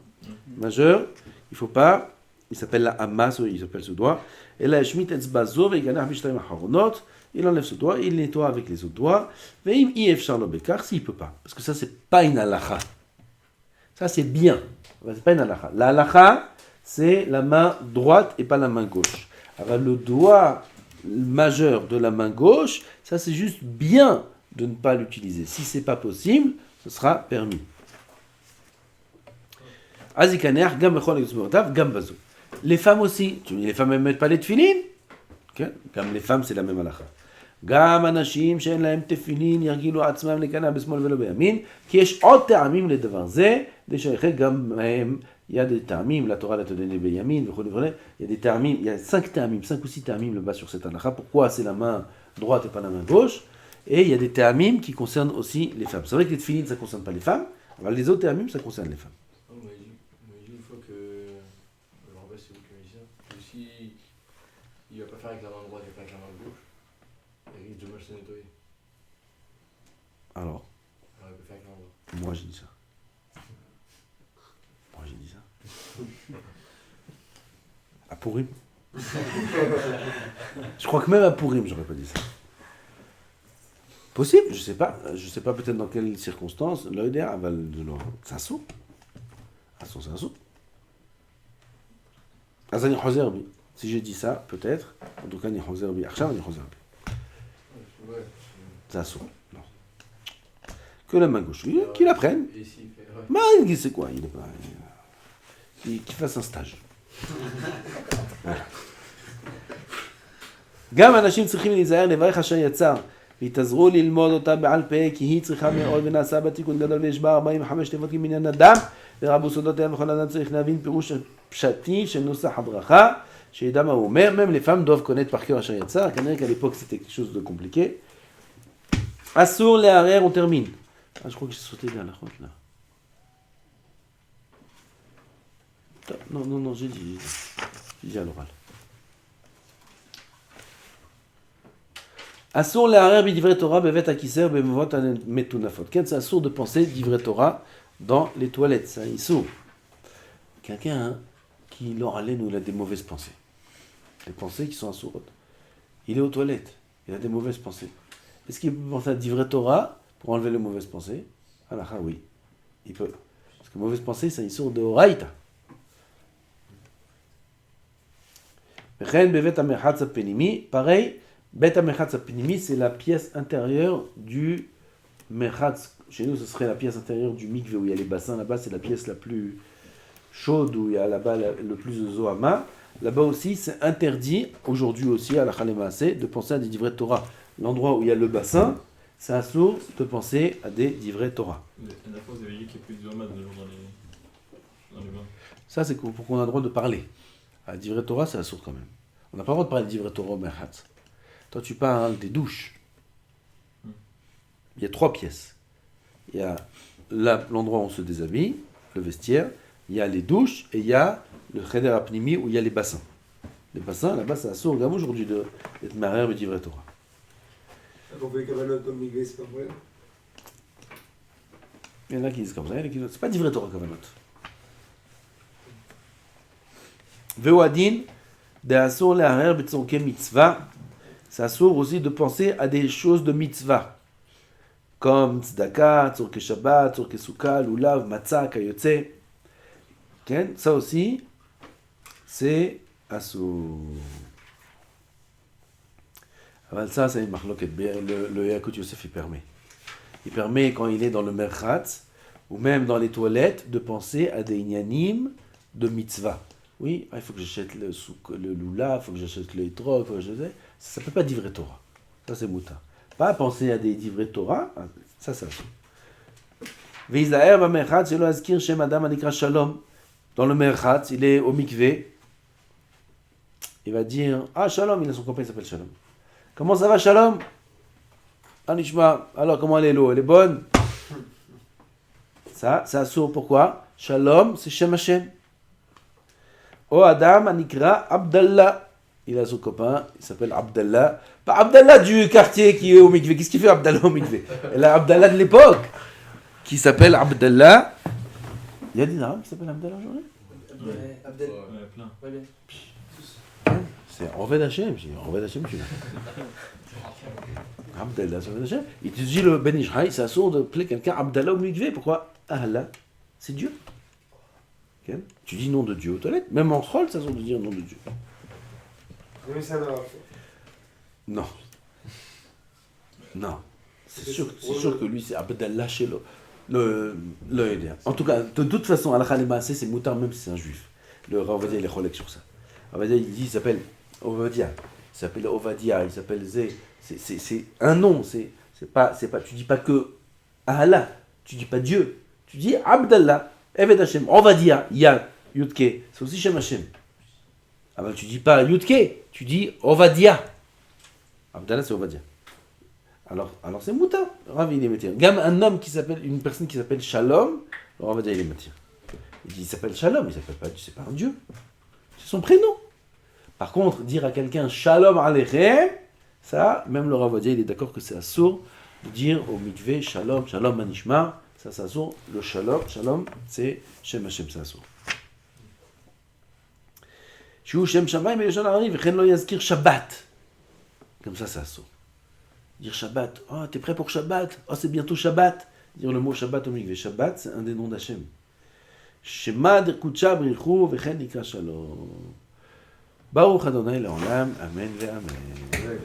Majeur, il faut pas. Il s'appelle la Hama, il s'appelle ce doigt. Et là, il enlève ce doigt, il nettoie avec les autres doigts. S'il ne peut pas. Parce que ça, c'est pas une halakha. Ça, c'est bien. C'est pas une halakha. La halakha, c'est la main droite et pas la main gauche. Alors, le doigt majeur de la main gauche, ça, c'est juste bien de ne pas l'utiliser. Si c'est pas possible, ce sera permis. Azikaner, gam bechol exbortav, gam bazo. Les femmes aussi. Tu dis, les femmes ne mettent pas les tefilin. Okay? Comme les femmes, c'est la même halakha. גם אנשים שאין להם תפילין ירגילו עצמם להיכנע בשמאל ולא בימין, כי יש עוד טעמים לדבר זה, דשייכי גם בהם יד טעמים, לתורה לתודני בימין וכו' וכו'. Il y a des ta'amim, il y a 5 ou 6 ta'amim là-bas sur cette halakha. Pourquoi c'est la main droite et pas la main gauche? Et il y a des ta'amim qui concernent aussi les femmes. C'est vrai que les tefilin, ça ne concerne pas les femmes, mais les autres ta'amim, ça concerne les femmes. On m'a dit une fois que, alors là c'est vous qui m'avez dit ça, que si il ne va pas faire avec la main droite et pas avec la main gauche, il risque de mal se nettoyer. Alors, il peut faire avec la main droite. Moi j'ai dit ça. À Pourim. Je crois que même à Pourim, j'aurais pas dit ça. Possible, je sais pas peut-être dans quelles circonstances. L'idée, c'est un saut. C'est un saut. Azani Khazerbi. Si j'ai dit ça, peut-être. En tout cas, ni Khazerbi. Achar, ni Khazerbi. C'est un saut. Non. Que la main gauche. Qu'il apprenne. Mais c'est quoi? Il est pas. Qu'il fasse un stage. גם אנשים צריכים להיזהר לברך אשר יצר והתעזרו ללמוד אותה בעל פה כי היא צריכה מאוד ונעשה בה תיקון גדול ויש בה 45 תיבות כמניין אדם ורבו סודותיה וכל אדם צריך להבין פירוש פשטי של נוסח הברכה שידע מה הוא אומר. Même les femmes doivent connaître par cœur אשר יצר. כנראה qu'à l'époque c'était quelque chose de compliqué. אסור לערער, on termine. Je crois que j'ai sauté là la route là. Non, j'ai dit à l'oral. Assour l'harer b'divrei Torah bevet hakiser b'mevot metunafot. C'est assour de penser divrei Torah dans les toilettes. C'est un issour. Quelqu'un qui l'oralène ou il a des mauvaises pensées. Les pensées qui sont assourot. Il est aux toilettes. Il a des mauvaises pensées. Est-ce qu'il peut penser à divrei Torah pour enlever les mauvaises pensées? Alors, oui. Il peut. Parce que mauvaises pensées, c'est un issour de Horaïta. Pareil, Bet HaMerchatz HaPnimi, c'est la pièce intérieure du Merchatz. Chez nous, ce serait la pièce intérieure du mikvé où il y a les bassins. Là-bas, c'est la pièce la plus chaude où il y a là-bas le plus de Zohama. Là-bas aussi, c'est interdit, aujourd'hui aussi, à la Khalemase, de penser à des divrei Torah. L'endroit où il y a le bassin, c'est assour de penser à des divrei Torah. La dernière fois, vous avez dit qu'il n'y a plus de Zohama dans les bains. Ça, c'est pour qu'on a le droit de parler. À divrei Torah, c'est assour quand même. On n'a pas le droit de parler de divrei Torah au Merchatz. Toi, tu parles des douches. Il y a 3 pièces. Il y a l'endroit où on se déshabille, le vestiaire, il y a les douches, et il y a le cheder apnimi où il y a les bassins. Les bassins, là-bas, c'est assour gamme aujourd'hui d'être marié avec divrei Torah. On fait kavanot dans le mikvé, c'est pas vrai. Il y en a qui disent comme ça, il y en a qui disent c'est pas divrei Torah kavanot. Ve'oadin de assour le'arer b'tzorkei mitzvah. C'est assour aussi de penser à des choses de mitzvah, comme tzedaka, tzorkei shabbat, tzorkei sukkah, lulav, matzah, kayotze. Ça aussi, c'est assour. Ça, c'est une marloquet. Le Yakut Yosef, il permet. Il permet, quand il est dans le merchatz, ou même dans les toilettes, de penser à des inyanim de mitzvah. Oui, il faut que j'achète le lulav, il faut que j'achète le hitrog, ça ne peut pas divrei Torah. Ça, c'est mouta. Pas penser à des divrei Torah, ça, c'est assour. Veizaer b'merchatz shelo yazkir shem adam anikra shalom. Dans le merchatz, il est au mikvé. Il va dire ah shalom, il a son copain, il s'appelle Shalom. Comment ça va Shalom? Anishma, alors comment elle est l'eau? Elle est bonne? Ça, c'est assourd. Pourquoi? Shalom, c'est Shem Hashem. Oh Adam Anikra Abdallah. Il a son copain, il s'appelle Abdallah. Pas Abdallah du quartier qui est au mikvé. Qu'est-ce qu'il fait Abdallah au mikvé? Elle a Abdallah de l'époque, qui s'appelle Abdallah. Il y a des arabes qui s'appellent Abdallah aujourd'hui? Abdel. Ouais, plein. Ouais, bien. C'est Orved Hashem, Orved Hashem, tu l'as. Abdallah, c'est Orved Hashem. Il te dit le Ben Ishraï, c'est assourd de appeler quelqu'un Abdallah au mikvé. Pourquoi? Allah, c'est Dieu. Okay. Tu dis nom de Dieu aux toilettes, même en troll, ça assourd de dire nom de Dieu. Oui, ça va. Non. Non. C'est sûr que lui, c'est Abdallah chez le en tout cas, de toute façon, Al Khalemassé, c'est moutard, même si c'est un juif. Le Ravadia, il est relègue sur ça. Ravadia, il dit, il s'appelle Ovadia. Il s'appelle Ovadia, il s'appelle Zé. C'est un nom. C'est pas, tu dis pas que Allah. Tu dis pas Dieu. Tu dis Abdallah, Eved Hashem, Ovadia, Ya, Yudke. C'est aussi Shem Hashem. Ah ben, tu dis pas Yudke, tu dis Ovadia. Abdallah, c'est Ovadia. Alors c'est Mouta, Rav il est métier. Gam un homme qui s'appelle, une personne qui s'appelle Shalom, Rav il est métier. Il s'appelle Shalom, il s'appelle pas, c'est pas un dieu. C'est son prénom. Par contre, dire à quelqu'un Shalom Aleichem, ça, même le Rav il est d'accord que c'est assourd de dire au mikvé Shalom, Shalom Manishma, ça c'est assourd. Le Shalom, c'est Shem Hashem, c'est assourd. Shu Shem Shamayim et le Shalom arrive, Chen lo yazkir Shabbat. Comme ça, c'est assourd. Dire Shabbat, oh t'es prêt pour Shabbat? Oh c'est bientôt Shabbat. Dire le mot Shabbat au mikvé. Shabbat, c'est un des noms d'Hachem. Shema d'Irkutsha b'richu v'chen nikra shalom. Baruch Adonai le'olam, amen ve'amen.